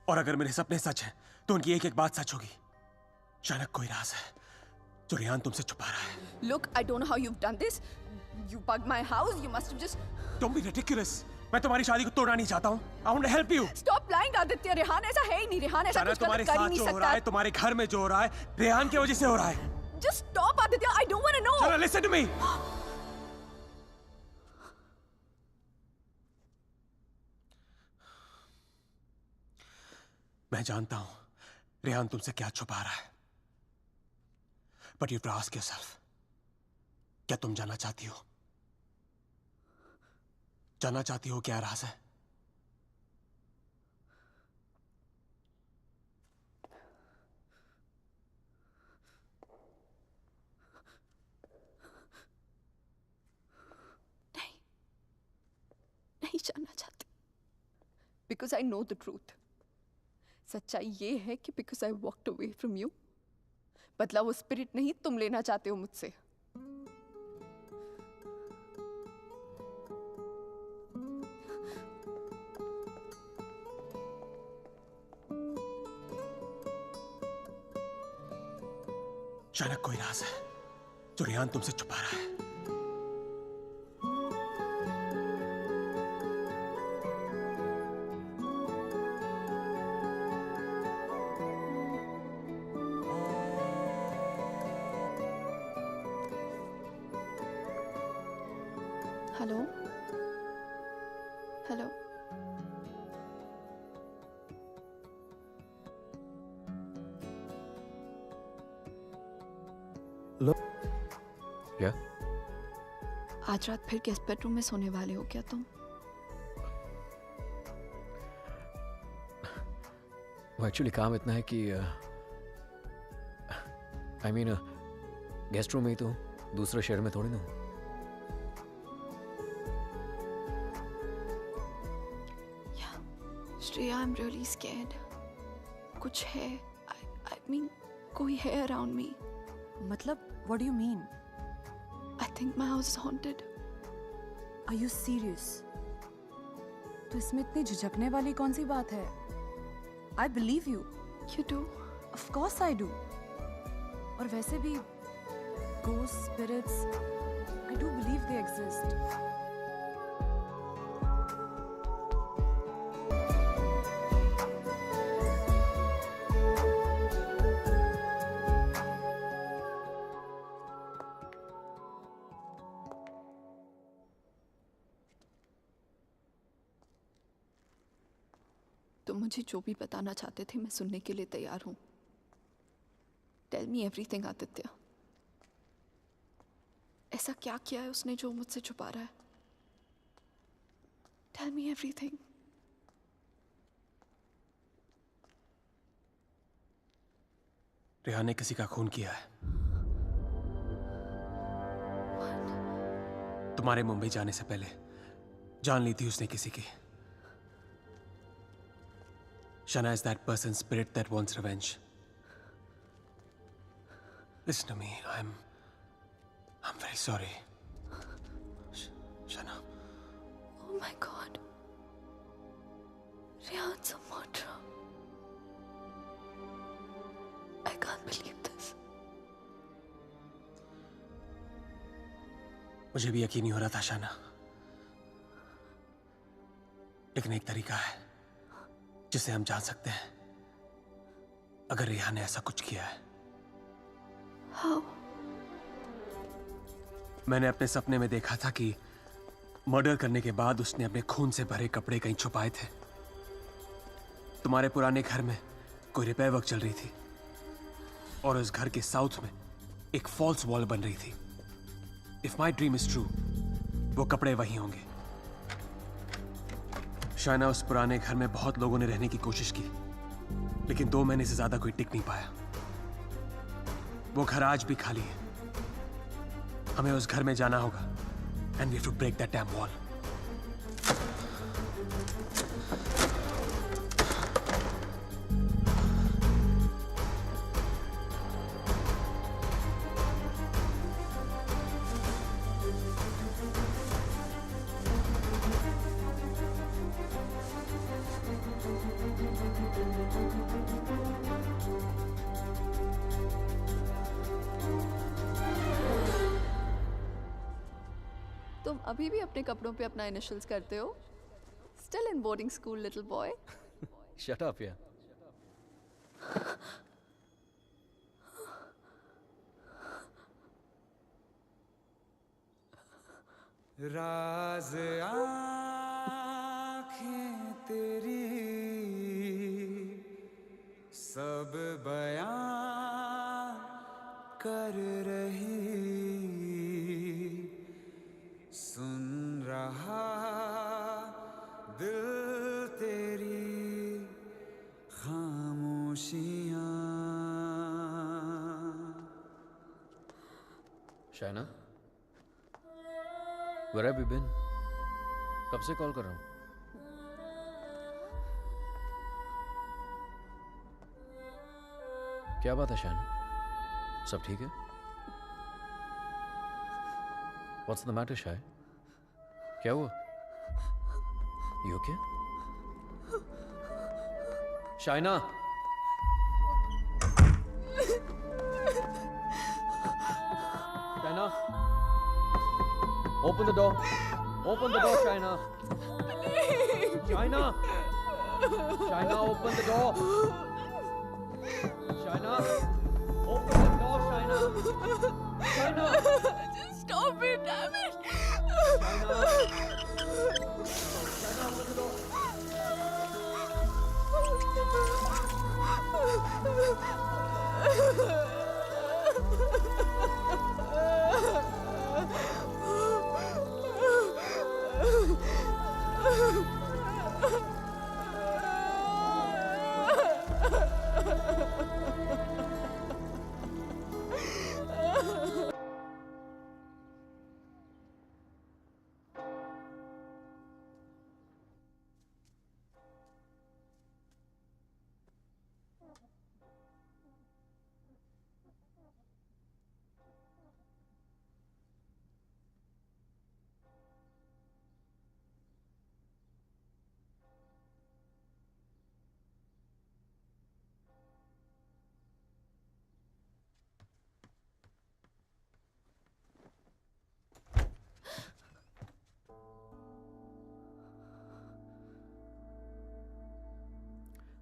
और अगर मेरे सपने सच हैं, तो उनकी एक एक बात सच होगी. शायद कोई राज है, जो रेहान तुमसे छुपा रहा है. Look, I don't know how you've done this. You bugged my house. You must have just. Don't be ridiculous. मैं तुम्हारी शादी को तोड़ना नहीं चाहता हूँ. I want to help you. Stop lying, Aditya. Rehan ऐसा है ही नहीं. रेहान ऐसा कुछ गलत कर ही नहीं जो हो रहा है, सकता. तुम्हारे घर में जो हो रहा है, रेहान की वजह से हो रहा है. Just stop, Aditya. I don't want to know. Chana, listen to me. मैं जानता हूं रेहान तुमसे क्या छुपा रहा है. But you have to ask yourself, क्या तुम जानना चाहती हो? जानना चाहती हो क्या राज है? नहीं जानना चाहती. Because I know the truth. सच्चाई ये है कि because I walked away from you, बदला वो स्पिरिट नहीं तुम लेना चाहते हो मुझसे. अचानक कोई राज है जो रेहान तुमसे छुपा रहा है। हेलो हेलो क्या? आज रात फिर गेस्ट बेडरूम में सोने वाले हो क्या तुम? वो एक्चुअली काम इतना है कि आई मीन गेस्ट रूम में ही तो हूँ, दूसरे शहर में थोड़ी ना हूँ। Shreya, I am really scared. कुछ है, आई मीन कोई है अराउंड मी। मतलब what do you mean? I think my house is haunted. Are you serious? तो इसमें इतनी झिझकने वाली कौन सी बात है? I believe you. You do? Of course I do. और वैसे भी ghosts, spirits, I do believe they exist. तुम मुझे जो भी बताना चाहते थे मैं सुनने के लिए तैयार हूं। Tell me everything Aditya. ऐसा क्या किया है उसने जो मुझसे छुपा रहा है? Tell me everything. रेहान ने किसी का खून किया है। तुम्हारे मुंबई जाने से पहले जान ली थी उसने किसी की। Shana is that person's spirit that wants revenge. Listen to me. I'm very sorry. Shana. Oh my God. Rehan's a murderer. I can't believe this. मुझे भी यकीन नहीं हो रहा था शाना, लेकिन एक तरीका है जिसे हम जान सकते हैं अगर रेहान ने ऐसा कुछ किया है। How? मैंने अपने सपने में देखा था कि मर्डर करने के बाद उसने अपने खून से भरे कपड़े कहीं छुपाए थे। तुम्हारे पुराने घर में कोई रिपेयर वर्क चल रही थी और उस घर के साउथ में एक फॉल्स वॉल बन रही थी। If my dream is true, वो कपड़े वहीं होंगे। शायना, उस पुराने घर में बहुत लोगों ने रहने की कोशिश की, लेकिन 2 महीने से ज्यादा कोई टिक नहीं पाया। वो घर आज भी खाली है। हमें उस घर में जाना होगा and we have to break that dam wall. तुम अभी भी अपने कपड़ों पे अपना इनिशियल्स करते हो? Still in boarding school, little boy. Shut up, yeah. राज आँखें तेरी सब बयां कर रही, सुन रहा दिल तेरी खामोशियाँ। Shaina, where have you been? कब से कॉल कर रहा हूँ? क्या बात है शायना? सब ठीक है? What's the matter, शाय? क्या हुआ? You okay? Shaina! Shaina. Open the door. Open the door, Shaina. Shaina. Shaina, open the door. Shaina. Open the door, Shaina. Shaina. Just stop it, damn it. Shaina. Shaina, open the door.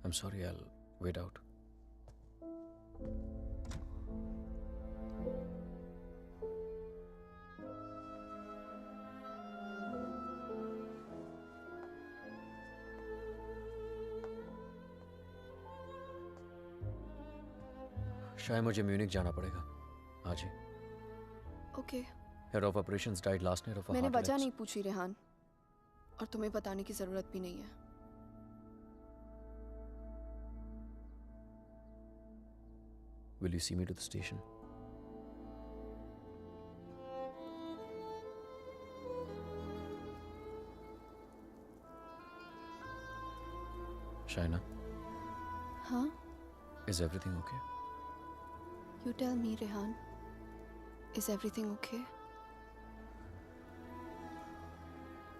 I'm sorry, I'll wait out. शायद मुझे Munich जाना पड़ेगा आज ही. Okay. Head of operations died last night of मैंने वजह नहीं पूछी रेहान, और तुम्हें बताने की जरूरत भी नहीं है. Will you see me to the station? Shaina, हाँ? is everything okay? You tell me, Rehan. Is everything okay?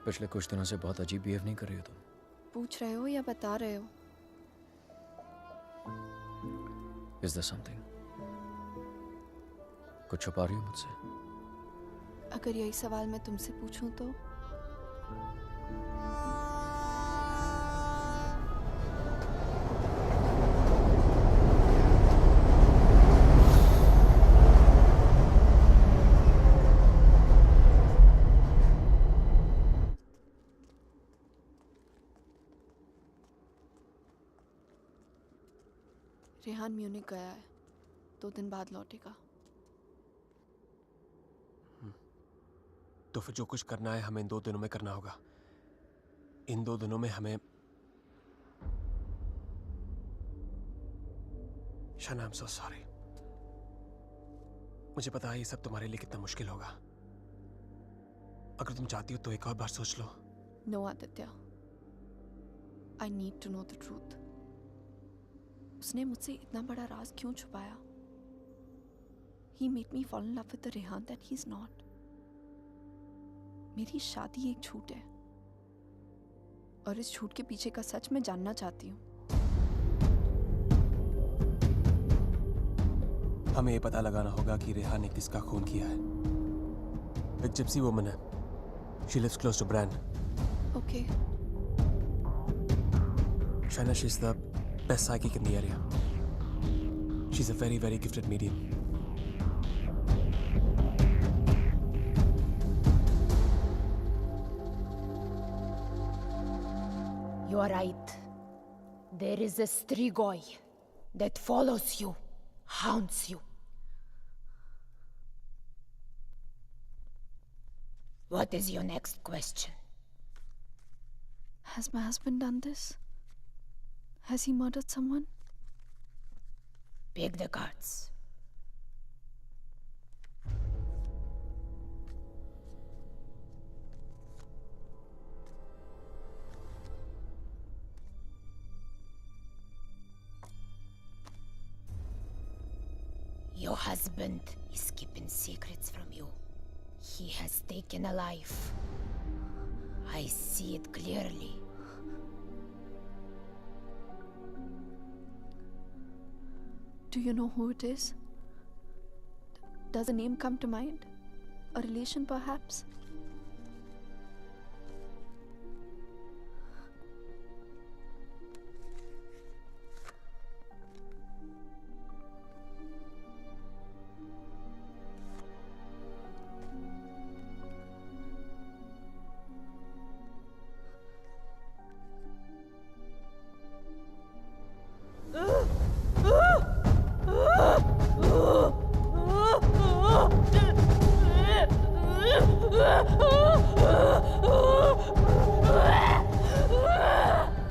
पिछले कुछ दिनों से बहुत अजीब बिहेव नहीं कर रही हो तुम. पूछ रहे हो या बता रहे हो? Is there something? कुछ छुपा रही हो मुझसे? अगर यही सवाल मैं तुमसे पूछूं तो? रेहान म्यूनिक गया है, 2 दिन बाद लौटेगा. तो फिर जो कुछ करना है हमें इन 2 दिनों में करना होगा. इन 2 दिनों में हमें शाना, I'm so sorry. मुझे पता है ये सब तुम्हारे लिए कितना मुश्किल होगा. अगर तुम चाहती हो तो एक और बार सोच लो. No, Aditya. I need to know the truth. उसने मुझसे इतना बड़ा राज क्यों छुपाया? He made me fall in love with the Rehan that he's not. मेरी शादी एक झूठ है, और इस झूठ के पीछे का सच मैं जानना चाहती हूँ. हमें ये पता लगाना होगा कि रेहान ने किसका खून किया है. एक जिप्सी वुमन है. She lives close to Bran. Okay. Shaina, she's the best psychic in the area. She's a very, very gifted medium. You are right. There is a Strigoi that follows you, haunts you. What is your next question? Has my husband done this? Has he murdered someone? Pick the cards. Your husband is keeping secrets from you. He has taken a life. I see it clearly. Do you know who it is? Does a name come to mind? A relation perhaps?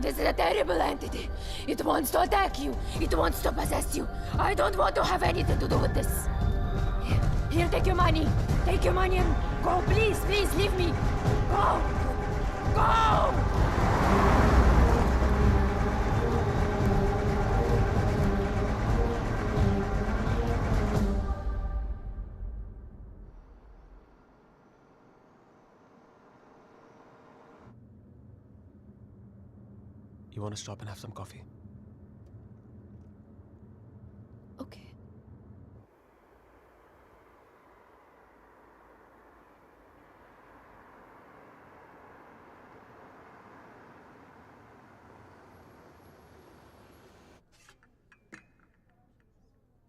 This is a terrible entity. It wants to attack you. It wants to possess you. I don't want to have anything to do with this. Here, take your money. Take your money and go. Please, please, leave me. Go. Go. You want to stop and have some coffee? Okay.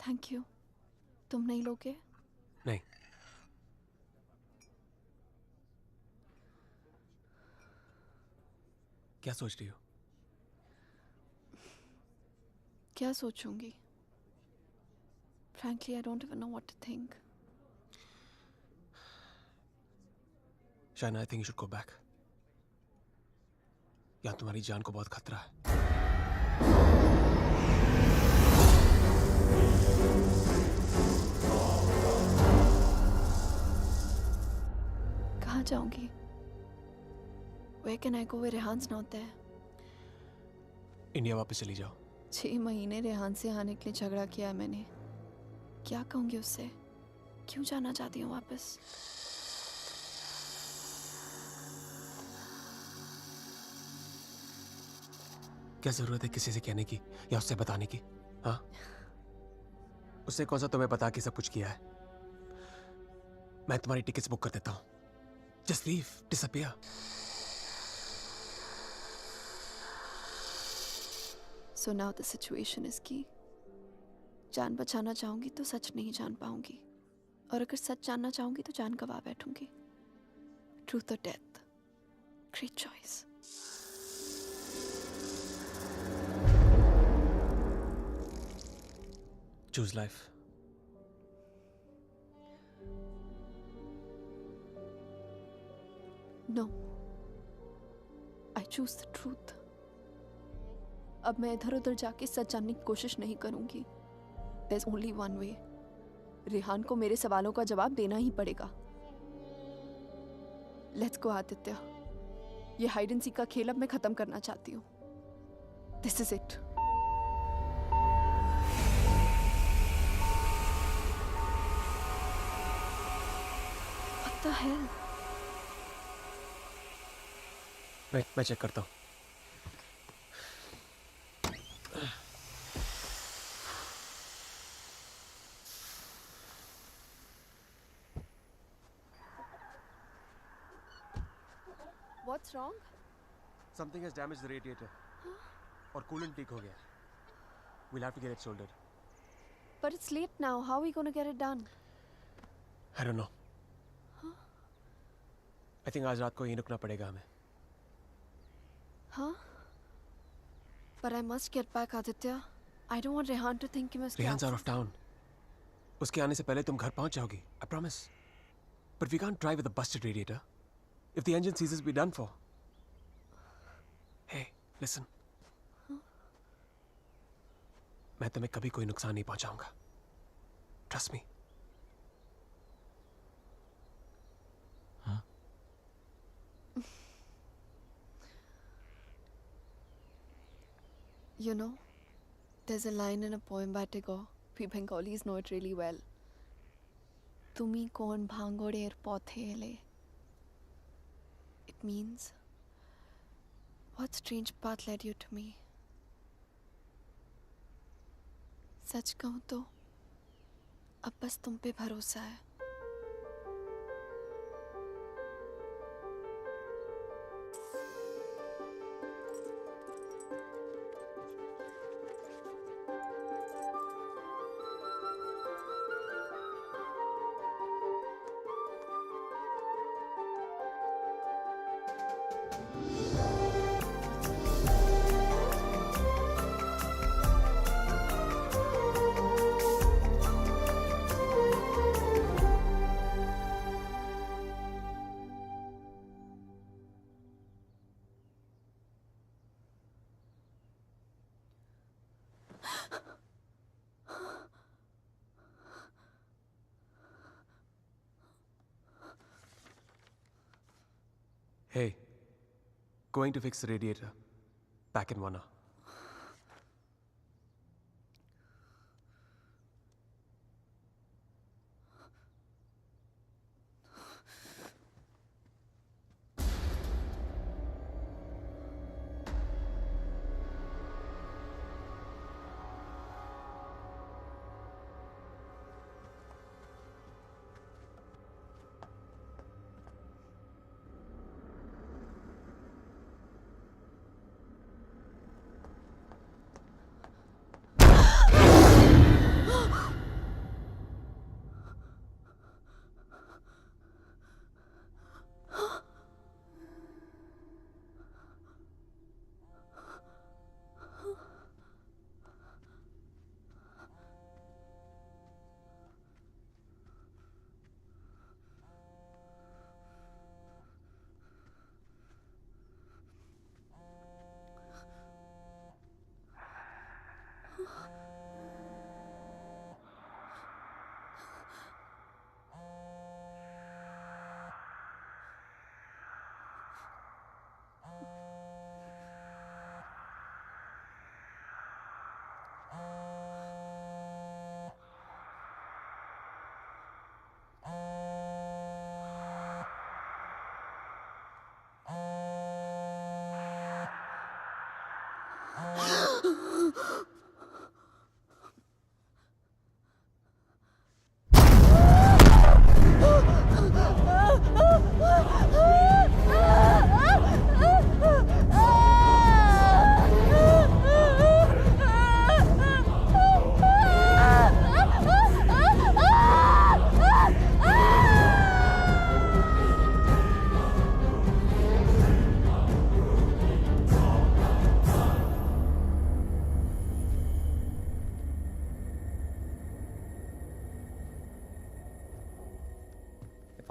Thank you. तुम नहीं लोगे? नहीं. क्या सोच रही हो? क्या सोचूंगी? Frankly, I don't even know what to think. Shaina, I think you should go back. यहाँ तुम्हारी जान को बहुत खतरा है. कहाँ जाऊंगी? Where can I go where रेहान's not there? India वापस चली जाओ. 6 महीने रेहान से आने के लिए झगड़ा किया है मैंने. क्या कहूंगी उससे? क्यों जाना चाहती हूँ वापस? क्या जरूरत है किसी से कहने की या उससे बताने की? हाँ? उससे कौन सा तुम्हें बता के सब कुछ किया है? मैं तुम्हारी टिकट्स बुक कर देता हूँ. Just leave, disappear. So now the situation is key. जान बचाना चाहूंगी तो सच नहीं जान पाऊंगी, और अगर सच जानना चाहूंगी तो जान गवा बैठूंगी. Truth or death? Great choice. Choose life. No. I choose the truth. अब मैं इधर उधर जाके सच जानने की कोशिश नहीं करूंगी. There's only one way. Rehan को मेरे सवालों का जवाब देना ही पड़ेगा. Let's go, Aditya. ये हाइड एंड सीक का खेल अब मैं खत्म करना चाहती हूँ. This is it. What the hell? मैं चेक करता हूँ. What's wrong? Something has damaged the radiator. और coolant leak हो गया. We'll have to get it soldered. But it's late now. How are we going to get it done? I don't know. I think आज रात को यहीं रुकना पड़ेगा हमें. Huh? But I must get back, Aditya. I don't want Rehan to think he must. Rehan's out of town. उसके आने से पहले तुम घर पहुंच जाओगी. I promise. But we can't drive with a busted radiator. If the engine seizes, we're done for. Hey, listen. मैं तुम्हें कभी कोई नुकसान नहीं पहुंचाऊंगा. Trust me. You know, there's a line in a poem by Tagore. We Bengalis know it really well. Tumi kon bhangorer pothele. It means, what strange path led you to me? सच कहूं तो अब बस तुम पे भरोसा है। Hey, going to fix the radiator. Back in 1 hour.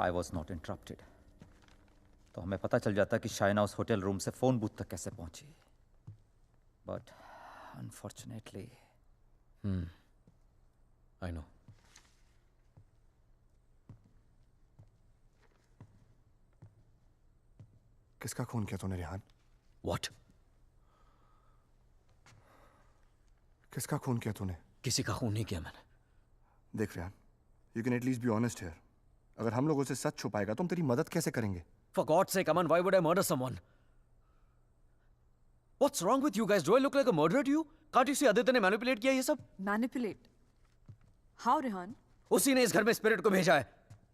I was not interrupted, तो हमें पता चल जाता कि शाइना उस होटल रूम से फोन बूथ तक कैसे पहुंची। But unfortunately, I know. किसका खून किया तूने रिहान? What? किसका खून किया तूने? किसी का खून नहीं किया मैंने। देख Rihan, you can at least be honest here. अगर हम लोगों से सच छुपाएगा तो हम तेरी मदद कैसे करेंगे? For God's sake, Aman, why would I murder someone? What's wrong with you guys? Do I look like a murderer to you? Can't you see Aditya ने manipulate किया ये सब? Manipulate? How, Rehan? उसी ने इस घर में स्पिरिट को भेजा है।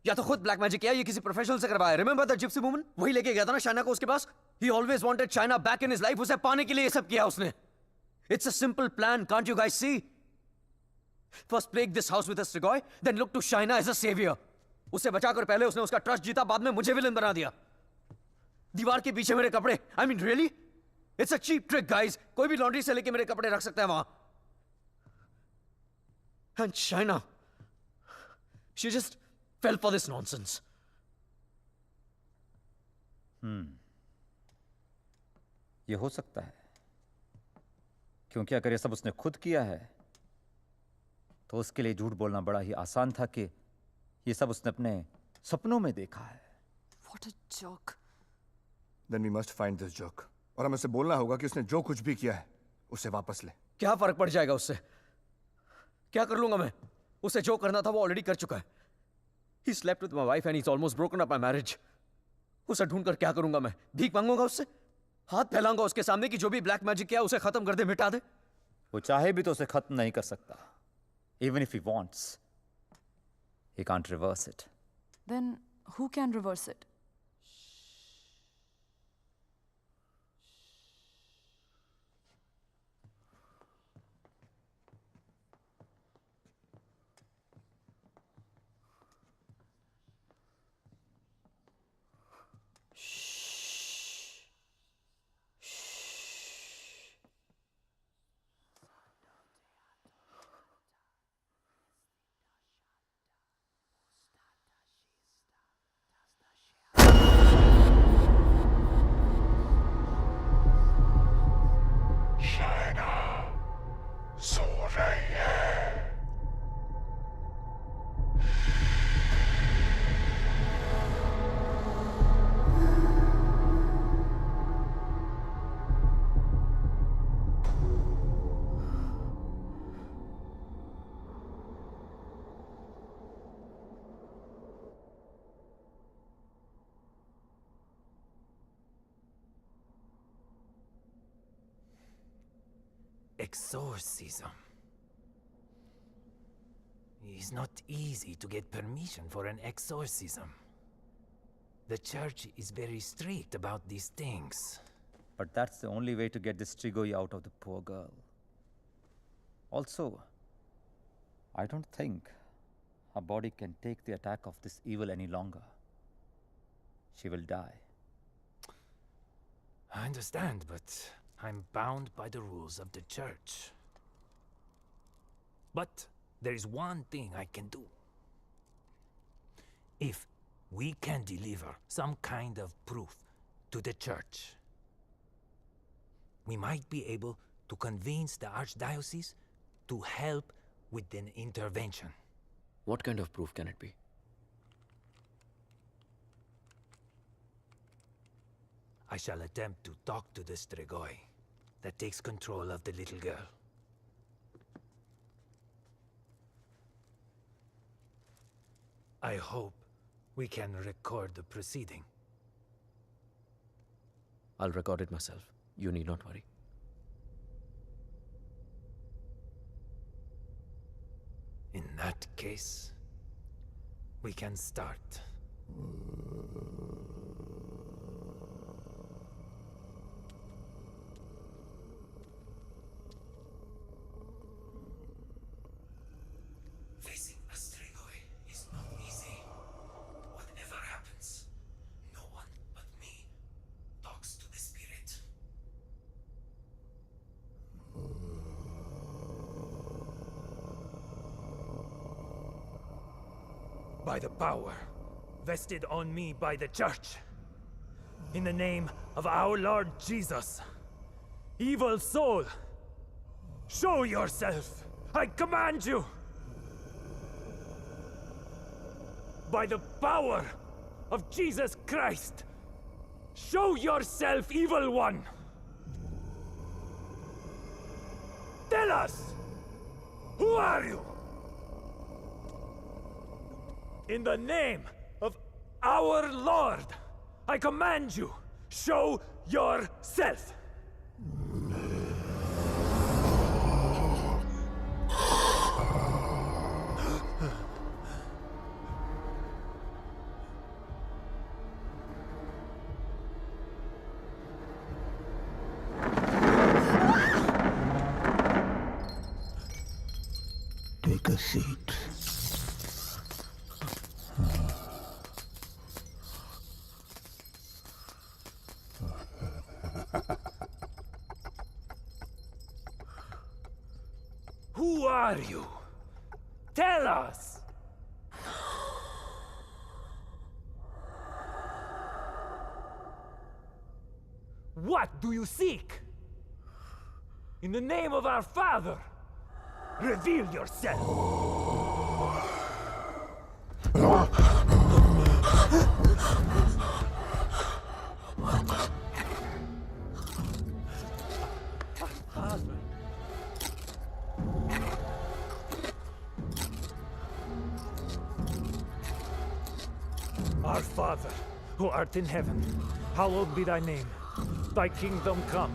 या तो खुद ब्लैक मैजिक किया, ये किसी प्रोफेशनल से करवाया। Remember the gypsy woman? वही लेके गया था ना शाइना को उसके पास? He always wanted Shaina back in his life. उसे पाने के लिए ये सब किया उसने। It's a simple plan, can't you guys see? First plague this house with a Strigoi, then look to Shaina as a savior. उसे बचाकर पहले उसने उसका ट्रस्ट जीता, बाद में मुझे विलन बना दिया। दीवार के पीछे मेरे कपड़े। I mean, really? It's a cheap trick, guys. कोई भी लॉन्ड्री से लेके मेरे कपड़े रख सकता है वहां। And Shaina, she just fell for this nonsense. ये हो सकता है, क्योंकि अगर ये सब उसने खुद किया है तो उसके लिए झूठ बोलना बड़ा ही आसान था कि ये सब उसने अपने सपनों में देखा है। What a joke. Then we must find this joke. और हमें उसे बोलना होगा कि उसने जो कुछ भी किया है उसे वापस ले। क्या फर्क पड़ जाएगा उससे? क्या कर लूंगा मैं? उसे जो करना था वो ऑलरेडी कर चुका है। He slept with my wife and he's almost broken up my marriage. उसे ढूंढकर क्या करूंगा मैं? भीख मांगूंगा उससे? हाथ फैलाऊंगा उसके सामने कि जो भी ब्लैक मैजिक किया उसे खत्म कर दे, मिटा दे? वो चाहे भी तो उसे खत्म नहीं कर सकता। Even if he wants, he can't reverse it. Then who can reverse it? Exorcism. It's not easy to get permission for an exorcism. The church is very strict about these things. But that's the only way to get this Strigoi out of the poor girl. Also, I don't think her body can take the attack of this evil any longer. She will die. I understand, but I'm bound by the rules of the church. But there is one thing I can do. If we can deliver some kind of proof to the church, we might be able to convince the archdiocese to help with an intervention. What kind of proof can it be? I shall attempt to talk to the Strigoi that takes control of the little girl. I hope we can record the proceeding. I'll record it myself. You need not worry. In that case, we can start. Facing a Strigoi is not easy. Whatever happens, no one but me talks to the spirit. By the power vested on me by the church, in the name of our Lord Jesus, evil soul, show yourself, I command you! By the power of Jesus Christ, show yourself, evil one! Tell us, who are you? In the name of our Lord, I command you, show yourself! Take a seat. Who are you? Tell us! What do you seek? In the name of our Father, reveal yourself! Our Father, who art in heaven, hallowed be thy name. Thy kingdom come,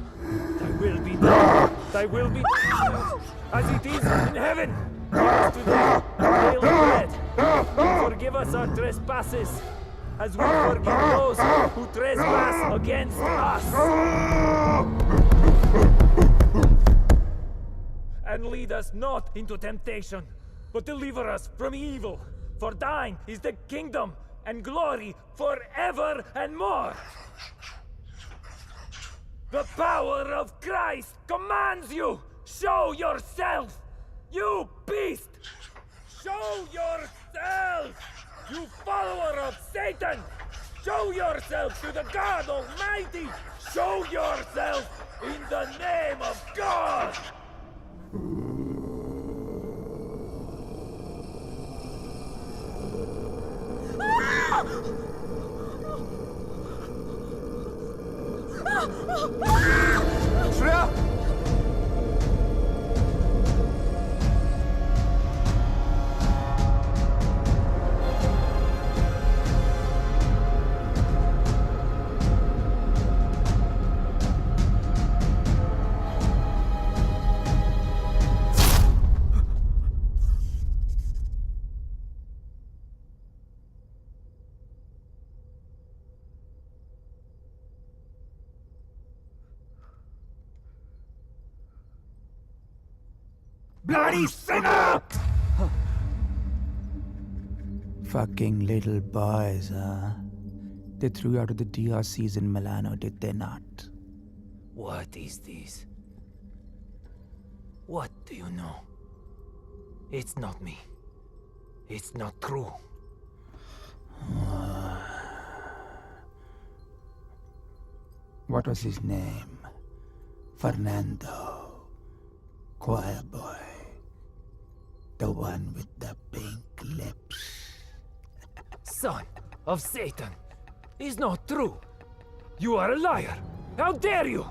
thy will be done. thy will be as it is in heaven. Give us today our daily bread. And forgive us our trespasses, as we forgive those who trespass against us. And lead us not into temptation, but deliver us from evil. For thine is the kingdom and glory forever and more. The power of Christ commands you! Show yourself! You beast! Show yourself! You follower of Satan! Show yourself to the God Almighty! Show yourself in the name of God! Shreya! Bloody sinner! Fucking little boys, huh? They threw you out of the DRCs in Milano, did they not? What is this? What do you know? It's not me. It's not true. What was his name? Fernando. Choir boy. The one with the pink lips. Son of Satan! Is not true! You are a liar! How dare you!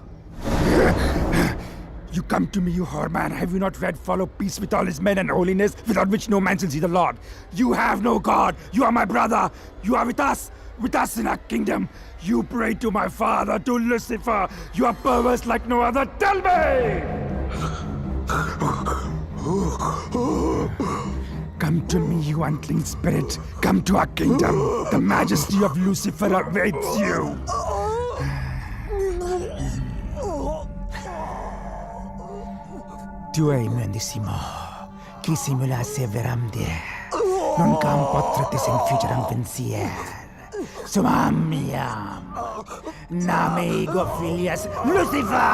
You come to me, you whoreman. Have you not read follow peace with all his men and holiness, without which no man shall see the Lord? You have no God. You are my brother. You are with us in our kingdom. You pray to my father, to Lucifer. You are perverse like no other. Tell me! Come to me, you unclean spirit. Come to our kingdom. The majesty of Lucifer awaits you. Tu hai imendissimo, chi simula severamdir, non cam potratis infugeram pensier. Sumamiam, name ego filias Lucifer!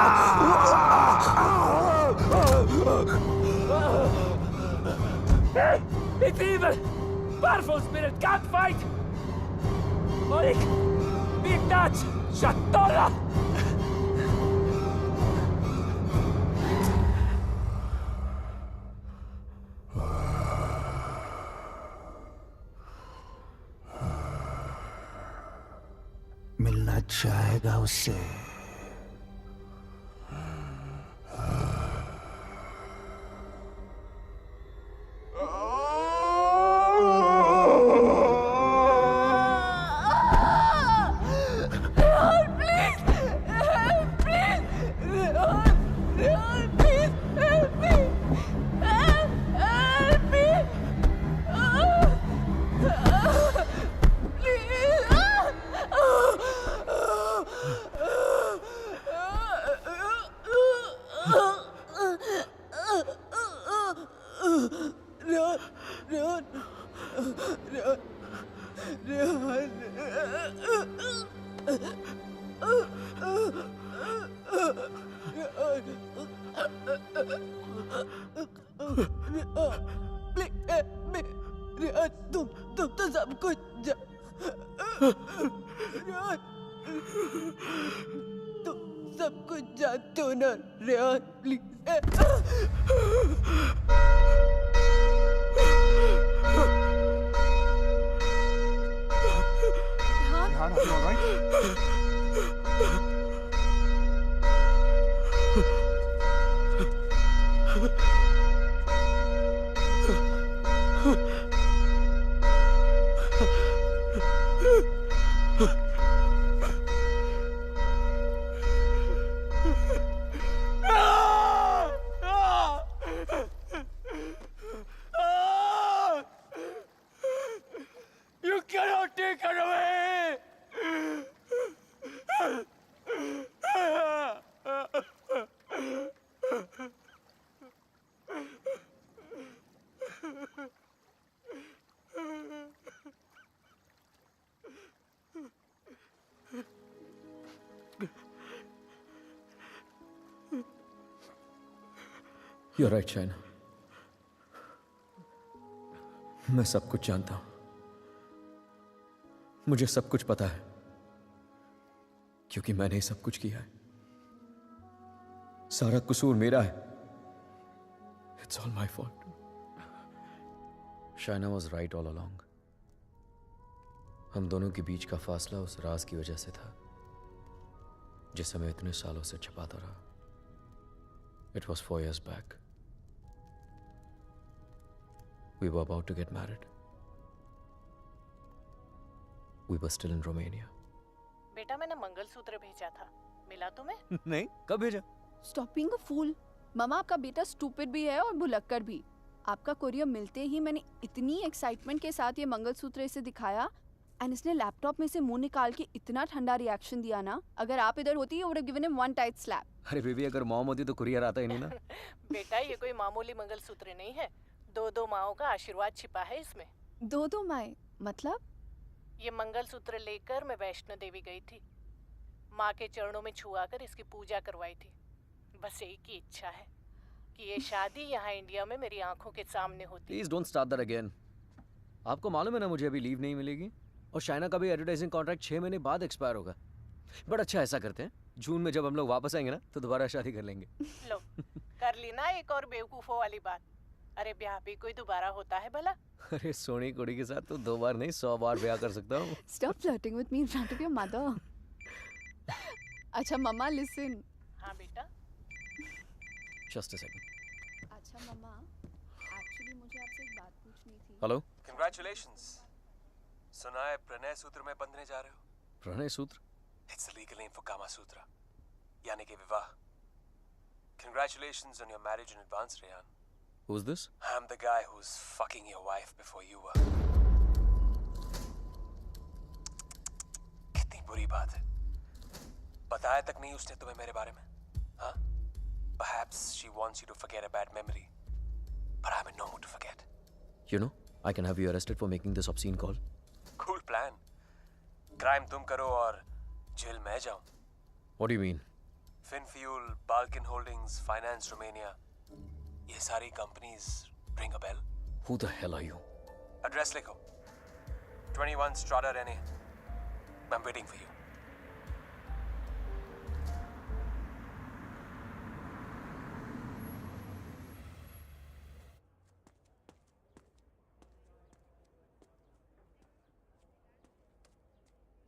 Hey! It's evil! Powerful spirit can't fight! Olik! Big Dutch! Shatola! मिलना चाहेगा उससे तुम तो सब कुछ तुम सब कुछ जानते हो ना Rehan please Rehan, are you alright? You're right, Shaina. मैं सब कुछ जानता हूं। मुझे सब कुछ पता है, क्योंकि मैंने ही सब कुछ किया है। सारा कसूर मेरा है। It's all my fault. Shaina was right all along. हम दोनों के बीच का फासला उस राज की वजह से था, जिसे मैं इतने सालों से छिपाता रहा। It was 4 years back. We were about to get married. We were still in Romania. बेटा मैंने मंगलसूत्र भेजा था, मिला तुम्हें? नहीं, कब भेजा? Stop being a fool. मामा आपका बेटा स्टूपिड भी है और भुलक्कड़ भी। आपका कोरियर मिलते ही मैंने इतनी एक्साइटमेंट के साथ ये मंगलसूत्र इसे दिखाया, एंड इसने लैपटॉप में से मुंह निकाल के इतना ठंडा रिएक्शन दिया ना, अगर आप इधर होती you would have given him one tight slap. अरे बेबी, अगर मॉम होती तो कुरियर आता ही नहीं ना। बेटा ये कोई मामूली मंगलसूत्र नहीं है, 2 माओं का आशीर्वाद छिपा है इसमें। 2 माएं मतलब? ये मंगलसूत्र लेकर मैं वैष्णो देवी गई थी, माँ के चरणों में छुआकर इसकी पूजा करवाई थी। बस एक ही इच्छा है कि ये शादी यहाँ इंडिया में मेरी आंखों के सामने होती। Please don't start that again. आपको मालूम है ना मुझे अभी लीव नहीं मिलेगी, और शाइना का भी एडवर्टाइजिंग कॉन्ट्रैक्ट 6 महीने बाद एक्सपायर होगा। बट अच्छा, ऐसा करते हैं, जून में जब हम लोग वापस आएंगे ना, तो दोबारा शादी कर लेंगे। लो कर ली ना एक और बेवकूफों वाली बात। अरे ब्याह भी कोई दोबारा होता है भला? अरे सोनी कुड़ी के साथ तो 2 बार नहीं 100 बार ब्याह कर सकता हूँ। Stop flirting with me in front of your mother. अच्छा मम्मा listen. हाँ बेटा। Just a second. अच्छा मम्मा, एक्चुअली मुझे आपसे एक बात पूछनी थी। हेलो। Congratulations. सुना है प्रणय सूत्र में बंधने जा रहे हो? प्रणय सूत्र? It's the legal name for Kama Sutra, यानी कि विवाह। Congratulations on your marriage in advance, Rehan. Who's this? I'm the guy who's fucking your wife before you were. कितनी बुरी बात है। बताया तक नहीं उसने तुम्हें मेरे बारे में, हाँ? Perhaps she wants you to forget a bad memory, but I'm in no mood to forget. You know, I can have you arrested for making this obscene call. Cool plan. Crime तुम करो और jail मैं जाऊं। What do you mean? Finfuel, Balkan Holdings, Finance Romania, ये सारी companies ring a bell? Who the hell are you? Address लिखो। 21 Strada Rene. I'm waiting for you.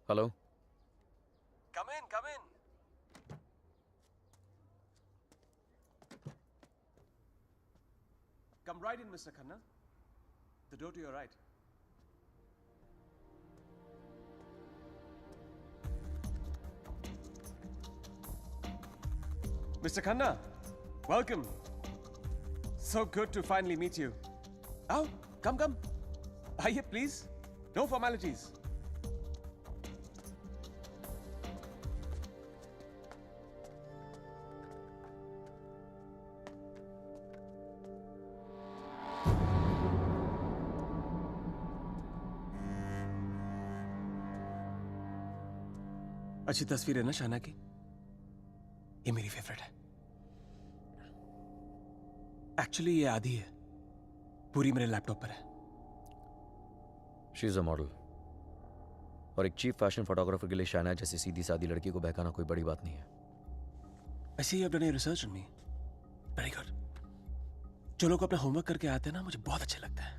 Hello? Come in, come in. Come right in, Mr. Khanna. The door to your right. Mr. Khanna, welcome. So good to finally meet you. Oh, come. Aye, please. No formalities. अच्छी तस्वीर है ना शाना की? ये मेरी favourite है। Actually ये आधी है, पूरी मेरे लैपटॉप पर है। शी इज अ मॉडल, और एक चीफ फैशन फोटोग्राफर के लिए शाइना जैसी सीधी सादी लड़की को बहकाना कोई बड़ी बात नहीं है। I see you have done your research on me. Very good. जो लोग अपना होमवर्क करके आते हैं ना, मुझे बहुत अच्छा लगता है।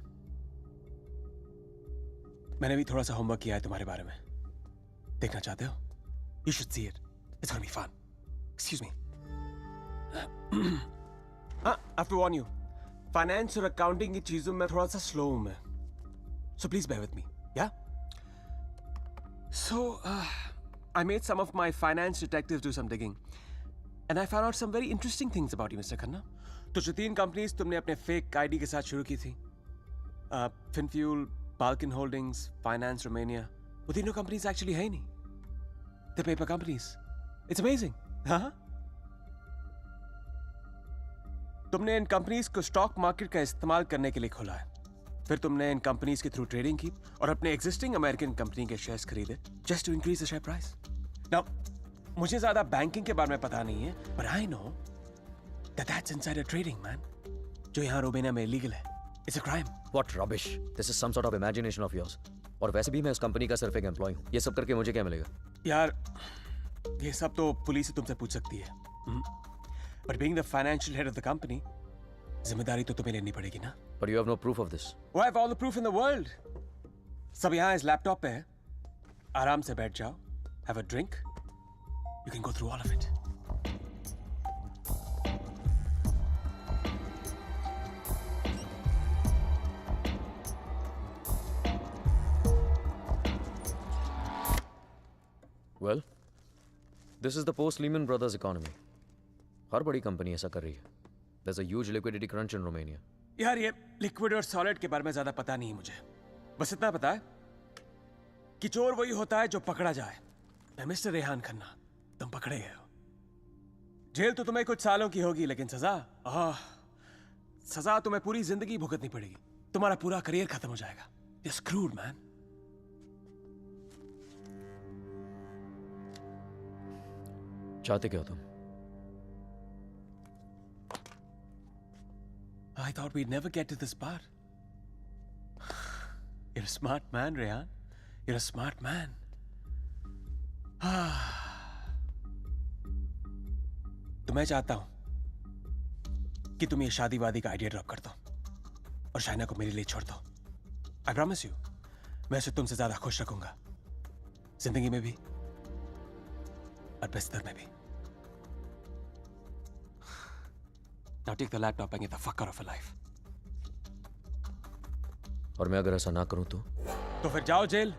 मैंने भी थोड़ा सा होमवर्क किया है तुम्हारे बारे में। देखना चाहते हो? You should see it. It's gonna be fun. Excuse me. I have to warn you. Finance और accounting की चीजों में थोड़ा सा slow हूं मैं. So please bear with me. Yeah? So, I made some of my finance detectives do some digging. And I found out some very interesting things about you, Mr. Khanna. तो जो 3 companies तुमने अपने fake ID के साथ शुरू की थी, Finfuel, Balkan Holdings, Finance Romania, वो तीनों कंपनीज एक्चुअली है ही नहीं। The paper companies. It's amazing. हाँ? तुमने इन कंपनीज को स्टॉक मार्केट का इस्तेमाल करने के लिए खोला है। फिर तुमने इन कंपनीज के थ्रू ट्रेडिंग की और अपने एग्जिस्टिंग अमेरिकन कंपनी के शेयर्स खरीदे just to increase the share price. Now मुझे ज्यादा बैंकिंग के बारे में पता नहीं है, but I know that that's insider trading, man. जो यहाँ रोमेनिया में इलीगल है। It's a crime. What rubbish! This is some sort of imagination of yours. और वैसे भी मैं उस कंपनी का सिर्फ एक एम्प्लॉय हूँ। ये सब करके मुझे क्या मिलेगा? यार ये सब तो पुलिस ही तुमसे पूछ सकती है। But being the financial head of the company, जिम्मेदारी तो तुम्हें लेनी पड़ेगी ना। But you have no proof of this. I have all the proof in the world. सब यहाँ इस लैपटॉप पे है। आराम से बैठ जाओ, have a drink. You can go through all of it. Well, this is the post-Lehman Brothers economy. हर बड़ी कंपनी ऐसा कर रही है. There's a huge liquidity crunch in Romania. यार ये लिक्विड और सॉलिड के बारे में ज्यादा पता नहीं है मुझे। बस इतना पता है कि चोर वही होता है जो पकड़ा जाए। मैं मिस्टर रेहान खन्ना, तुम पकड़े गए हो। जेल तो तुम्हें कुछ सालों की होगी, लेकिन सजा तुम्हें पूरी जिंदगी भुगतनी पड़ेगी। तुम्हारा पूरा करियर खत्म हो जाएगा। You're screwed, man. चाहते क्या हो तुम? I thought we'd never get to this part. You're a smart man, Rehan. You're a smart man. तो मैं चाहता हूं कि तुम ये शादी वादी का आइडिया ड्रॉप कर दो और शाइना को मेरे लिए छोड़ दो। I promise you, मैं उसे तुमसे ज्यादा खुश रखूंगा, जिंदगी में भी और बिस्तर में भी। Now take the laptop and get the fuck out of her life. और मैं अगर ऐसा ना करूं तो फिर जाओ जेल।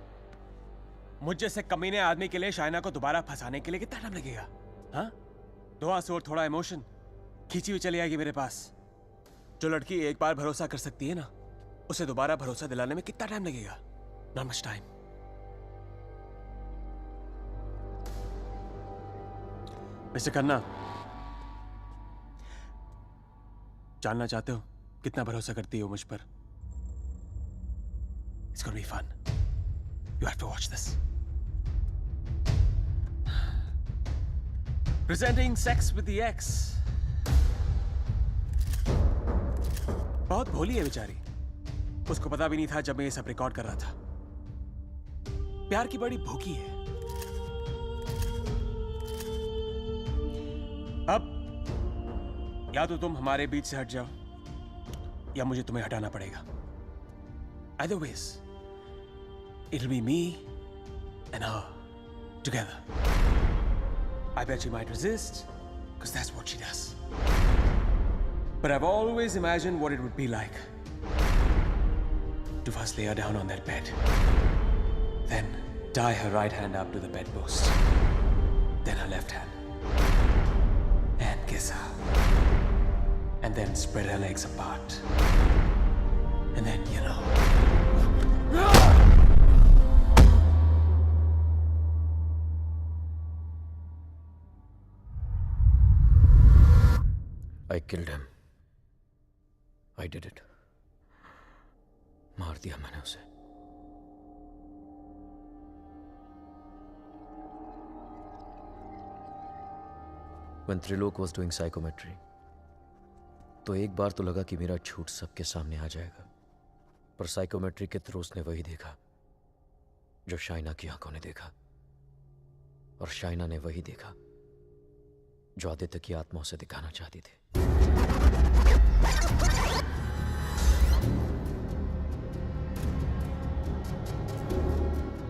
मुझ जैसे कमीने आदमी के लिए शाइना को दोबारा फंसाने के लिए कितना टाइम लगेगा? हाँ? 2 आंसू और थोड़ा इमोशन खींची हुई चली आएगी मेरे पास। जो लड़की एक बार भरोसा कर सकती है ना, उसे दोबारा भरोसा दिलाने में कितना टाइम लगेगा? Not much time. Mister Khanna, जानना चाहते हो कितना भरोसा करती हो मुझ पर? It's gonna be fun. You have to watch this. Presenting Sex with the Ex. बहुत भोली है बेचारी। उसको पता भी नहीं था जब मैं ये सब रिकॉर्ड कर रहा था। प्यार की बड़ी भूखी है। अब या तो तुम हमारे बीच से हट जाओ या मुझे तुम्हें हटाना पड़ेगा। Either ways, it'll be me and her together. I bet she might resist, because that's what she does. But I've always imagined what it would be like to first lay her down on that bed, then tie her right hand up to the bedpost, then her left hand, and kiss her. And then spread her legs apart. And then, you know. I killed him. I did it. मार दिया मैंने उसे। When Trilok was doing psychometry, तो एक बार तो लगा कि मेरा झूठ सबके सामने आ जाएगा, पर साइकोमेट्री के थ्रू उसने वही देखा जो शाइना की आंखों ने देखा, और शाइना ने वही देखा जो आदित्य की आत्मा उसे दिखाना चाहती थी।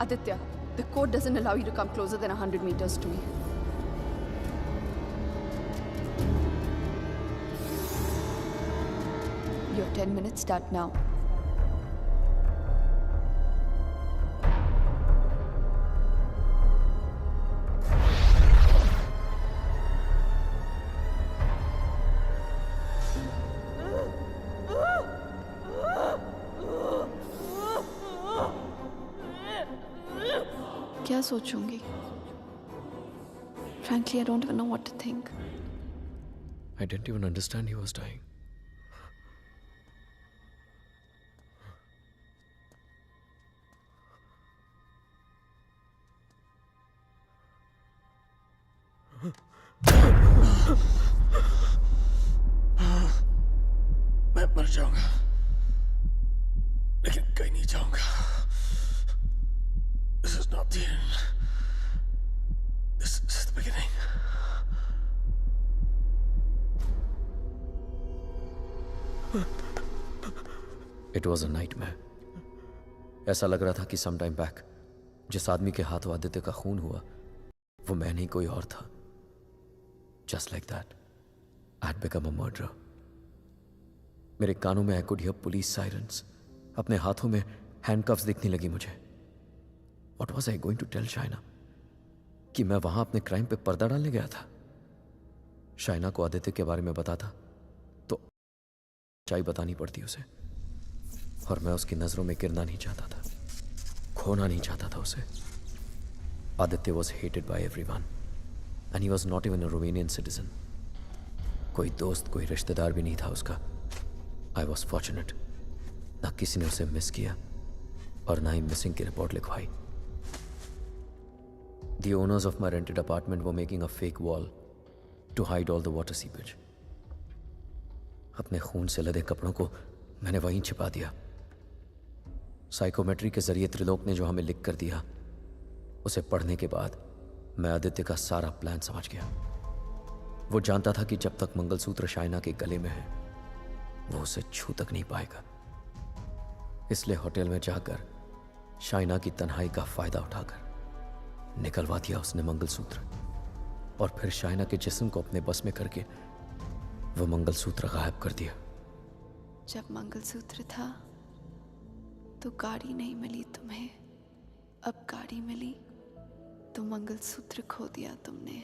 Aditya, the code doesn't allow you to come closer than 100 meters to me. Your 10 minutes start now. क्या सोचूंगी? Frankly, I don't even know what to think. I didn't even understand he was dying. मर जाऊंगा, लेकिन कहीं नहीं जाऊंगा। This is not the end. This is the beginning. It was a nightmare. ऐसा लग रहा था कि सम टाइम बैक जिस आदमी के हाथों आदित्य का खून हुआ वो मैं नहीं कोई और था। Just like that I had become a murderer. मेरे कानों में I could hear police sirens, अपने हाथों में हैंडकफ्स दिखने लगी मुझे। What was I going to tell Shaina? कि मैं वहां अपने क्राइम पे पर्दा डालने गया था? शाइना को आदित्य के बारे में बताता तो सच्चाई बतानी पड़ती उसे, और मैं उसकी नजरों में गिरना नहीं चाहता था, खोना नहीं चाहता था उसे। Aditya was hated by everyone and he was not even a Romanian citizen. कोई दोस्त, कोई रिश्तेदार भी नहीं था उसका। आई वॉज फॉर्चुनेट, ना किसी ने उसे मिस किया और ना ही मिसिंग की रिपोर्ट लिखवाई। The owners of my rented apartment were making a fake wall to hide all the water seepage. अपने खून से लदे कपड़ों को मैंने वहीं छिपा दिया। साइकोमेट्री के जरिए त्रिलोक ने जो हमें लिख कर दिया उसे पढ़ने के बाद मैं आदित्य का सारा प्लान समझ गया। वो जानता था कि जब तक मंगलसूत्र शाइना के गले में है वो उसे छू तक नहीं पाएगा। इसलिए होटल में जाकर शाइना की तन्हाई का फायदा उठाकर निकलवा दिया उसने मंगलसूत्र, और फिर शाइना के जिस्म को अपने बस में करके वो मंगलसूत्र गायब कर दिया। जब मंगलसूत्र था तो गाड़ी नहीं मिली तुम्हें, अब गाड़ी मिली तो मंगलसूत्र खो दिया तुमने।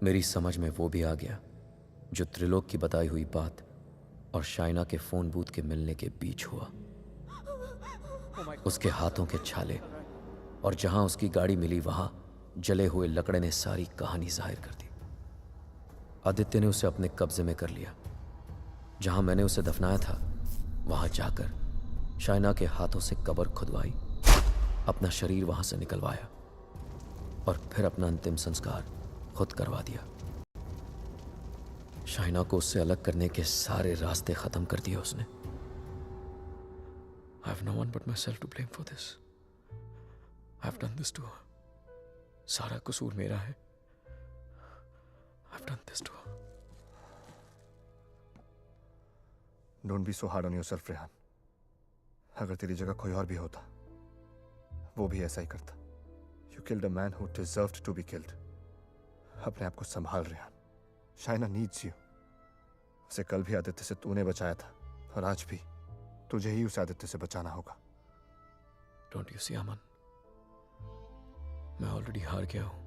मेरी समझ में वो भी आ गया जो त्रिलोक की बताई हुई बात और शाइना के फोन बूथ के मिलने के बीच हुआ। उसके हाथों के छाले और जहां उसकी गाड़ी मिली वहां जले हुए लकड़े ने सारी कहानी जाहिर कर दी। आदित्य ने उसे अपने कब्जे में कर लिया। जहां मैंने उसे दफनाया था वहां जाकर शाइना के हाथों से कब्र खुदवाई, अपना शरीर वहां से निकलवाया और फिर अपना अंतिम संस्कार खुद करवा दिया। शाइना को उससे अलग करने के सारे रास्ते खत्म कर दिए उसने। I have no one but myself to blame for this. I have done this to her. सारा कसूर मेरा है। I have done this to her. Don't be so hard on yourself, Rehan. अगर तेरी जगह कोई और भी होता वो भी ऐसा ही करता। You killed a man who deserved to be killed. अपने आप को संभाल रेहान। Shaina needs you. उसे कल भी आदित्य से तूने बचाया था और आज भी तुझे ही उस आदित्य से बचाना होगा। Don't you see, अमन? मैं ऑलरेडी हार गया हूं।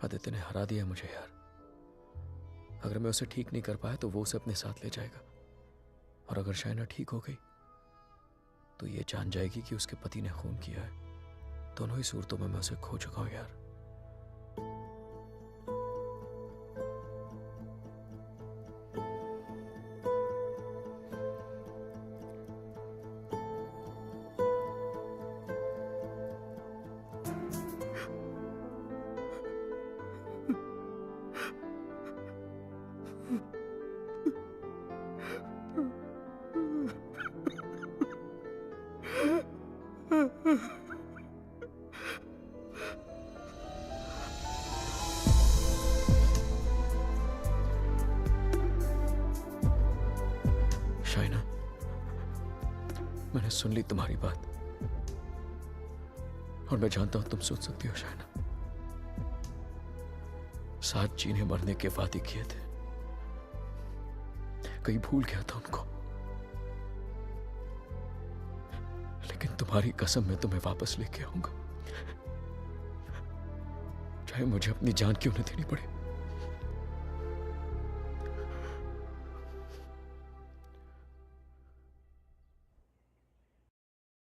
आदित्य ने हरा दिया मुझे यार। अगर मैं उसे ठीक नहीं कर पाया तो वो उसे अपने साथ ले जाएगा, और अगर शाइना ठीक हो गई तो ये जान जाएगी कि उसके पति ने खून किया है। दोनों ही सूरतों में मैं उसे खो चुका हूं यार। शाइना, मैंने सुन ली तुम्हारी बात और मैं जानता हूं तुम सोच सकती हो शाइना। साथ जीने मरने के वादे किए थे, कहीं भूल गया था उनको, लेकिन तुम्हारी कसम मैं तुम्हें वापस लेके आऊंगा, चाहे मुझे अपनी जान क्यों न देनी पड़े।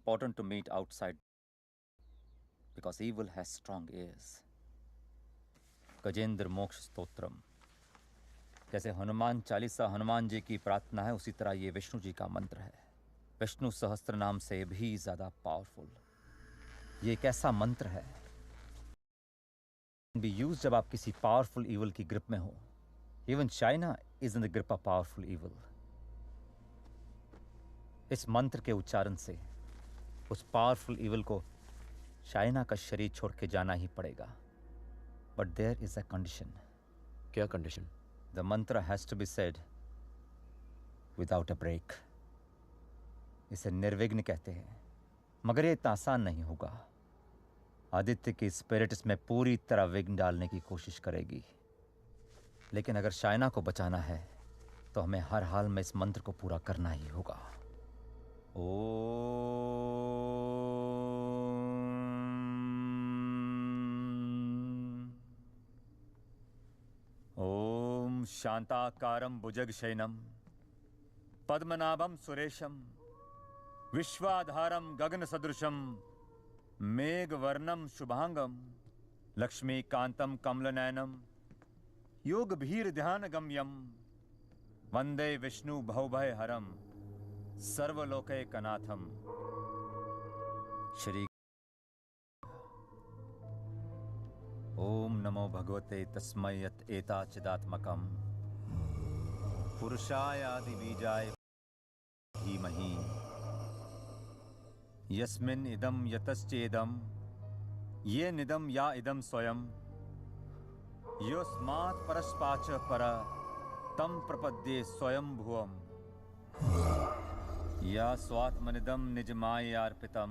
Important to meet outside because evil has strong ears. Gajendra मोक्ष स्तोत्रम। जैसे हनुमान चालीसा हनुमान जी की प्रार्थना है, उसी तरह ये विष्णु जी का मंत्र है, विष्णु सहस्त्र नाम से भी ज्यादा पावरफुल। ये एक ऐसा मंत्र है बी यूज जब आप किसी पावरफुल इवल की ग्रिप में हो। Even Shaina is in the grip of powerful evil. इस मंत्र के उच्चारण से उस पावरफुल इविल को शाइना का शरीर छोड़ के जाना ही पड़ेगा. But there is a condition. क्या condition? The mantra has to be said without a break. इसे निर्विघ्न कहते हैं, मगर ये इतना आसान नहीं होगा. आदित्य की स्पिरिट इसमें पूरी तरह विघ्न डालने की कोशिश करेगी, लेकिन अगर शाइना को बचाना है तो हमें हर हाल में इस मंत्र को पूरा करना ही होगा. ओम शांताकारं भुजगशयनं पद्मनाभं सुरेशं विश्वाधारं गगनसदृशं मेघवर्णं शुभांगं लक्ष्मीकान्तं कमलनयनं योगभीर्ध्यानगम्यं वंदे विष्णु भवभयहरं सर्वलोकैकनाथं. श्री ओम नमो भगवते तस्मै यत् एताचिदात्मकं पुरुषायादि बीजाय धीमहि यस्मिन् इदं यतश्चेदं ये निदं या इदं स्वयं योस्मात् परस्पाच पर तं प्रपद्ये स्वयं भुवम् या स्वात्मनिदं निजमायार्पितं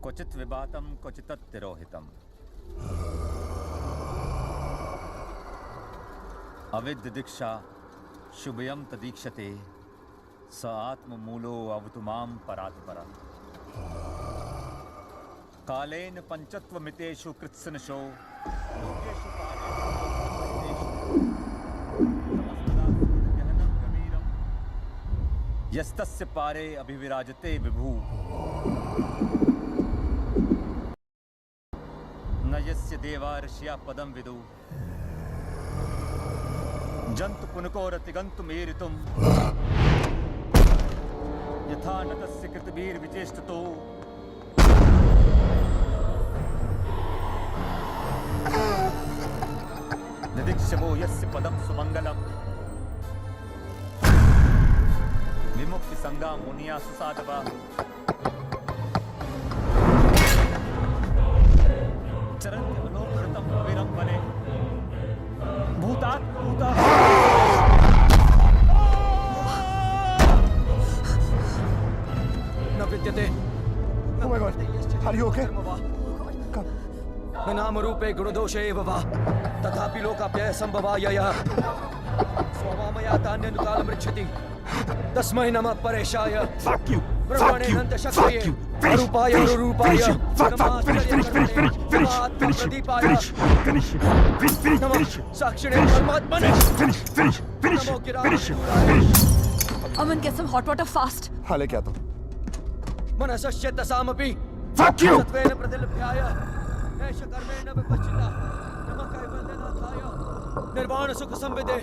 क्वचित् विभातं क्वचित् तिरोहितम्. अविद्य दीक्षा शुभयं तदीक्षते स आत्ममूलो अवतु मां परात्परा. कालेन पंचत्वमितेषु कृत्सनशो लोकेषु यस्तस्य पारे अभिविराजते विभु न यस्य देवा ऋषिया पदं विदु जंतु पुनकोरतिगन्तुमेरितुं यथा नतस्य कृतवीर्विचेष्टतो निदीक्षवो यस्य पदं सुमंगलम् विमुक्ति संगा मुनिया सुसाधवा चरन्ति मनोकृतं विरं वने भूतात् भूता. न विद्यते. Oh my God, are you okay? न नाम रूपे गुणदोषे एव वा तथापि लोकाप्यय संभवायः स्वमामया तान्यनुकालमृच्छति तस्मै नमः परेशाय. Fuck you. Fuck you. Fuck you. Finish him. Finish. साक्षिणे परमात्मने. Finish. Aman, get some hot water fast. हाँ ले क्या तो? मनसस्य तसामपि. Fuck you. सत्वेन प्रतिलभ्याय ऐष कर्मेण विपश्चिता नमः कैवल्यनाथाय निर्वाण सुख संविदे.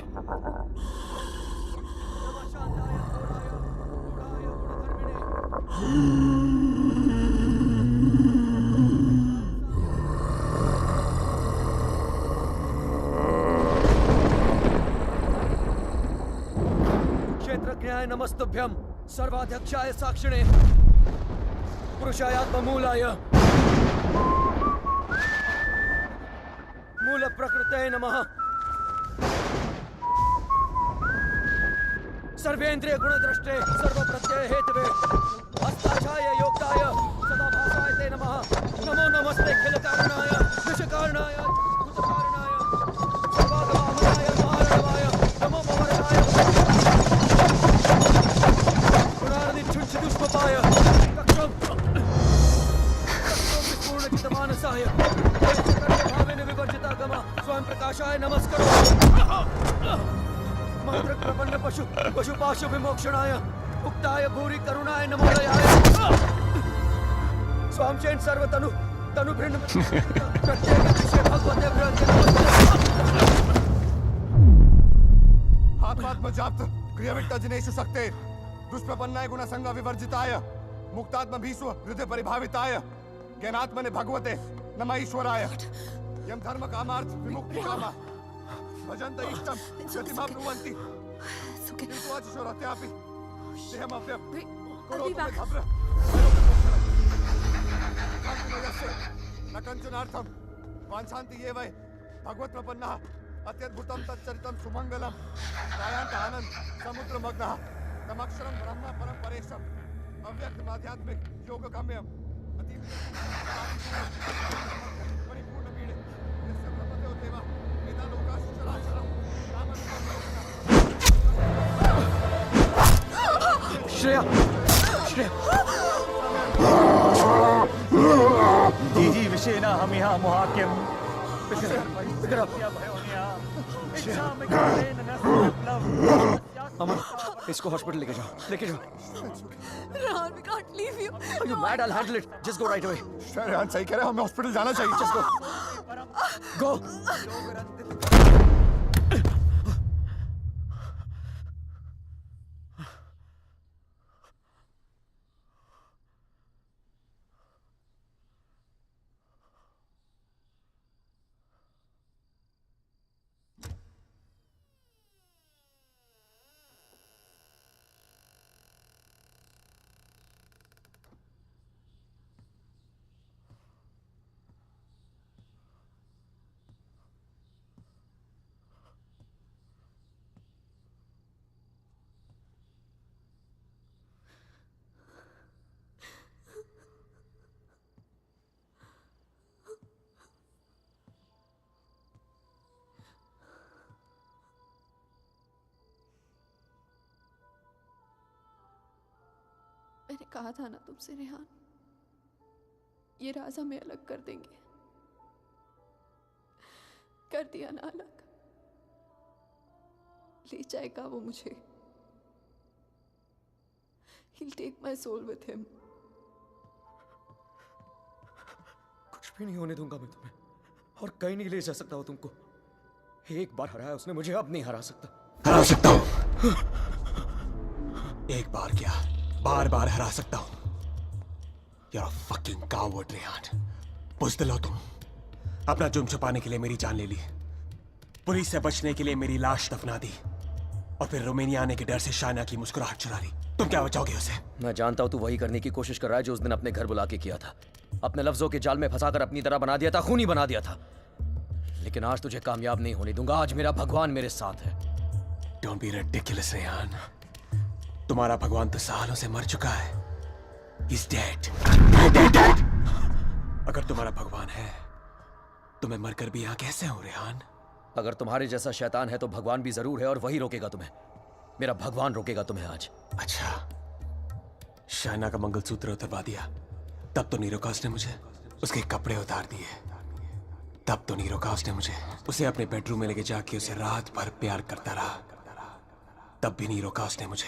क्षेत्रज्ञाय नमस्तुभ्यं सर्वाध्यक्षाय साक्षिणे पुरुषायात्ममूलाय मूल प्रकृते नमः. सर्वेन्द्रिय गुणद्रष्टे सर्वप्रत्यय हेतवे हस्ताक्षाय योक्ताय सदा भासाय ते नमः. नमो नमस्ते खिल कारणाय निष्कारणाय भूतकारणाय सर्वागमामनाय महारणवाय नमो भवरणाय गुणार्दिच्छुच्छिदुष्पपाय कक्षं विपूर्णचितमानसाय भावेन विवर्जितागम स्वयं प्रकाशाय नमस्करो. मंत्र प्रपन्न पशुपाशु विमोक्षणाय उक्ताय भूरि करुणाय नमोदयाय. स्वामचेन सर्वतनु तनु भिन्न प्रत्येक विषय भगवते प्रत्येक. हाथ जाप्त क्रियाविट्ट जिनेषु शक्ते दुष्प्रपन्नाय गुणसंग विवर्जिताय मुक्तात्म भीष्व हृदय परिभाविताय ज्ञानात्मने भगवते नमः ईश्वराय. यम धर्म कामार्थ विमुक्ति कामा भजन्त इष्टम गतिमाप्नुवन्ति किन्तु अचिशोरत्यापि देहमप्यं करोतु मे भद्र कान्तिमयस्य न कञ्चनार्थं वाञ्छन्ति ये वै भगवत्प्रपन्नः अत्यद्भुतं तच्चरितं सुमङ्गलं गायान्तः समुद्रमग्नः तमक्षरं ब्रह्म परं परेशम् अव्यक्तमाध्यात्मिक योगगम्यम् परिपूर्णपीडे यस्य ब्रह्मदेव देवा वेदालोकाश्च चराचरम् श्रेया दीजी विषेना हम यहाँ मुहाक्यम अमन, इसको हॉस्पिटल लेके जाओ, लेके जाओ। Rehan, we can't leave you. Are you mad? I'll handle it. Just go right away. Rehan सही कह रहे हैं, हमें हॉस्पिटल जाना चाहिए। Just go. Go. मैंने कहा था ना तुमसे रेहान, ये राज हमें अलग कर देंगे। कर दिया ना अलग। ले जाएगा वो मुझे। He'll take my soul with him. कुछ भी नहीं होने दूंगा मैं तुम्हें, और कहीं नहीं ले जा सकता हूँ तुमको। एक बार हराया उसने मुझे, अब नहीं हरा सकता। हरा सकता हूँ। एक बार क्या, बार बार हरा सकता हूँ। You're a fucking coward, Rehan. बुज़दिल हो तुम। अपना जुर्म छुपाने के लिए मेरी जान ले ली, पुलिस से बचने के लिए मेरी लाश दफना दी, और फिर रोमानिया आने के डर से शाइना की मुस्कुराहट चुरा ली। तुम क्या बचाओगे उसे? मैं जानता हूँ तू वही करने की कोशिश कर रहा है जो उस दिन अपने घर बुला के किया था। अपने लफ्जों के जाल में फंसाकर अपनी तरह बना दिया था, खूनी बना दिया था। लेकिन आज तुझे कामयाब नहीं होने दूंगा। आज मेरा भगवान मेरे साथ है। Don't be ridiculous, Rehan. तुम्हारा भगवान तो सालों से मर चुका है। He's dead. Dead. अगर तुम्हारा भगवान है तो मैं मरकर भी यहाँ कैसे हूँ, रेहान? अगर तुम्हारे जैसा शैतान है तो भगवान भी जरूर है, और वही रोकेगा तुम्हें। मेरा भगवान रोकेगा तुम्हें आज। अच्छा, शाइना का मंगलसूत्र उतरवा दिया, तब तो नहीं रोका उसने मुझे। उसके कपड़े उतार दिए, तब तो नहीं रोका उसने मुझे। उसे अपने बेडरूम में लेके जाके उसे रात भर प्यार करता रहा, तब भी नहीं रोका उसने मुझे।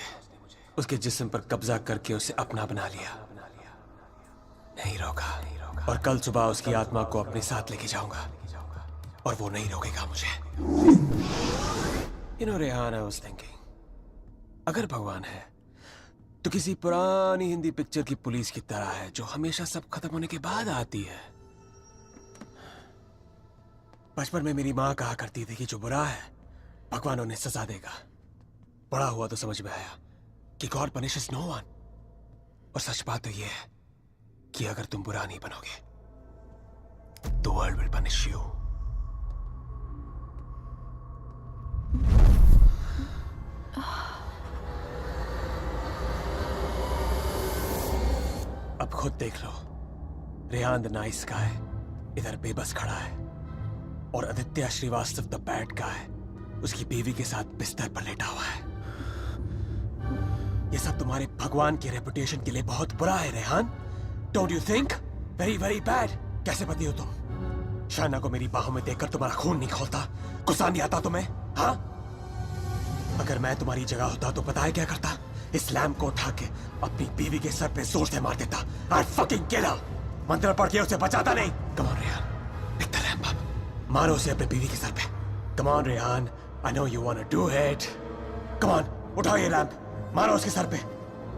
उसके जिस्म पर कब्जा करके उसे अपना बना लिया, नहीं रोका। और कल सुबह उसकी आत्मा को अपने साथ लेके जाऊंगा, और वो नहीं रोकेगा मुझे। You know, Rehan, I was thinking, अगर भगवान है तो किसी पुरानी हिंदी पिक्चर की पुलिस की तरह है, जो हमेशा सब खत्म होने के बाद आती है। बचपन में मेरी माँ कहा करती थी कि जो बुरा है भगवान उन्हें सजा देगा। बड़ा हुआ तो समझ में आया कि गॉड पनिशेस नो वन। और सच बात तो यह है कि अगर तुम बुरा नहीं बनोगे तो वर्ल्ड विल पनिश यू। अब खुद देख लो, रेहान द नाइस गाय इधर बेबस खड़ा है, और Aditya Shrivastava the bad guy उसकी बीवी के साथ बिस्तर पर लेटा हुआ है। ये सब तुम्हारे भगवान की रेपुटेशन के लिए बहुत बुरा है, Rehan. Don't you think? Very very bad. कैसे पति हो तुम? शाइना को मेरी बाहों में देखकर तुम्हारा खून नहीं खोलता? गुस्सा नहीं आता तुम्हें? हाँ? अगर मैं तुम्हारी जगह होता तो पता है क्या करता? इस लैम्प को उठा के अपनी बीवी के सर पे जोर से मार देता। I'd fucking kill her। मंत्र पढ़ के उसे बचाता नहीं। Come on, Rehan, pick the lamp up। मारो उसे अपने बीवी के सर पे। Come on, Rehan, I know you wanna do it। Come on, उठाओ ये लैम्प, मारो उसके सर पे।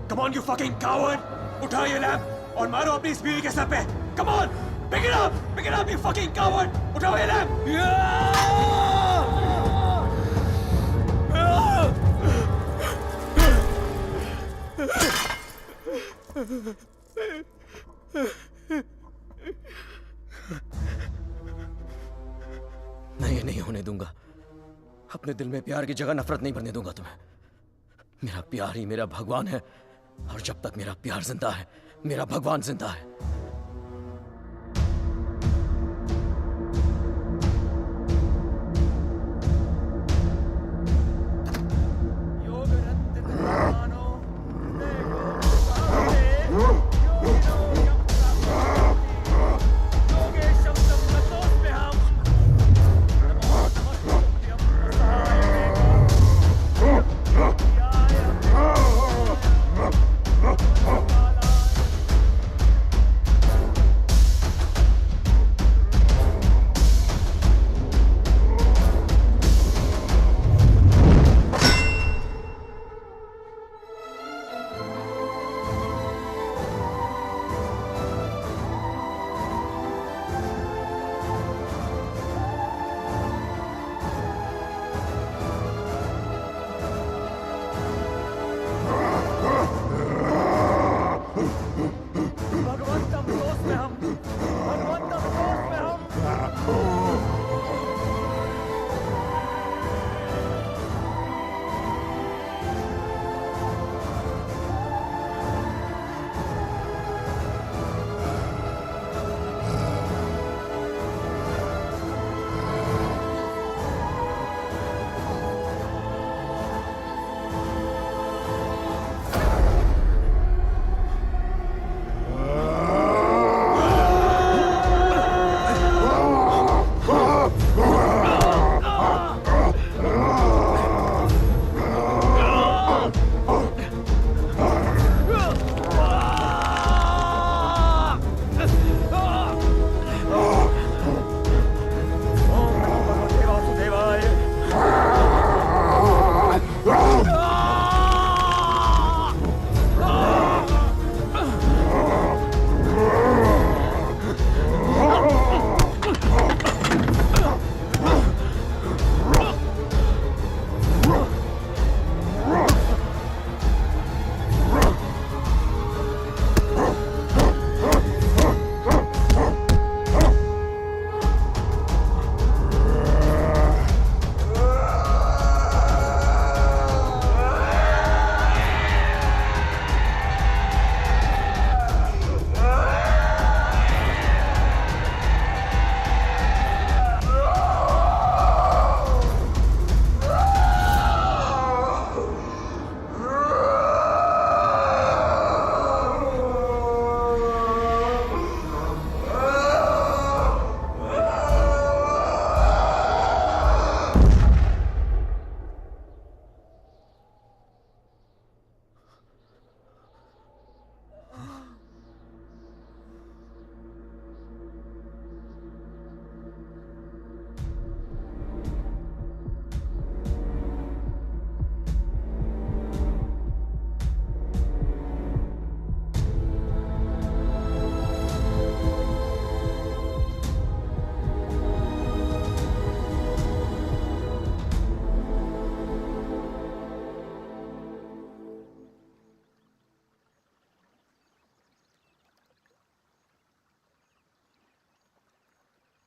Come on, you fucking coward। उठाओ ये लैम्प और मारो अपनी इस बीवी के सर पे। Come on, pick it up, you fucking coward। उठाओ ये लैम्प। मैं ये नहीं होने दूंगा। अपने दिल में प्यार की जगह नफरत नहीं बनने दूंगा तुम्हें। मेरा प्यार ही मेरा भगवान है, और जब तक मेरा प्यार जिंदा है, मेरा भगवान जिंदा है।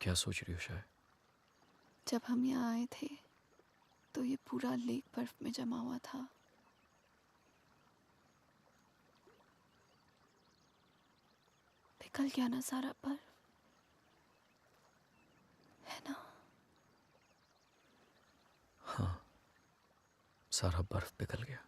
क्या सोच रही हो शायद? जब हम यहाँ आए थे तो ये पूरा लेक बर्फ में जमा हुआ था। पिघल गया ना सारा बर्फ, है ना? हाँ, सारा बर्फ पिघल गया।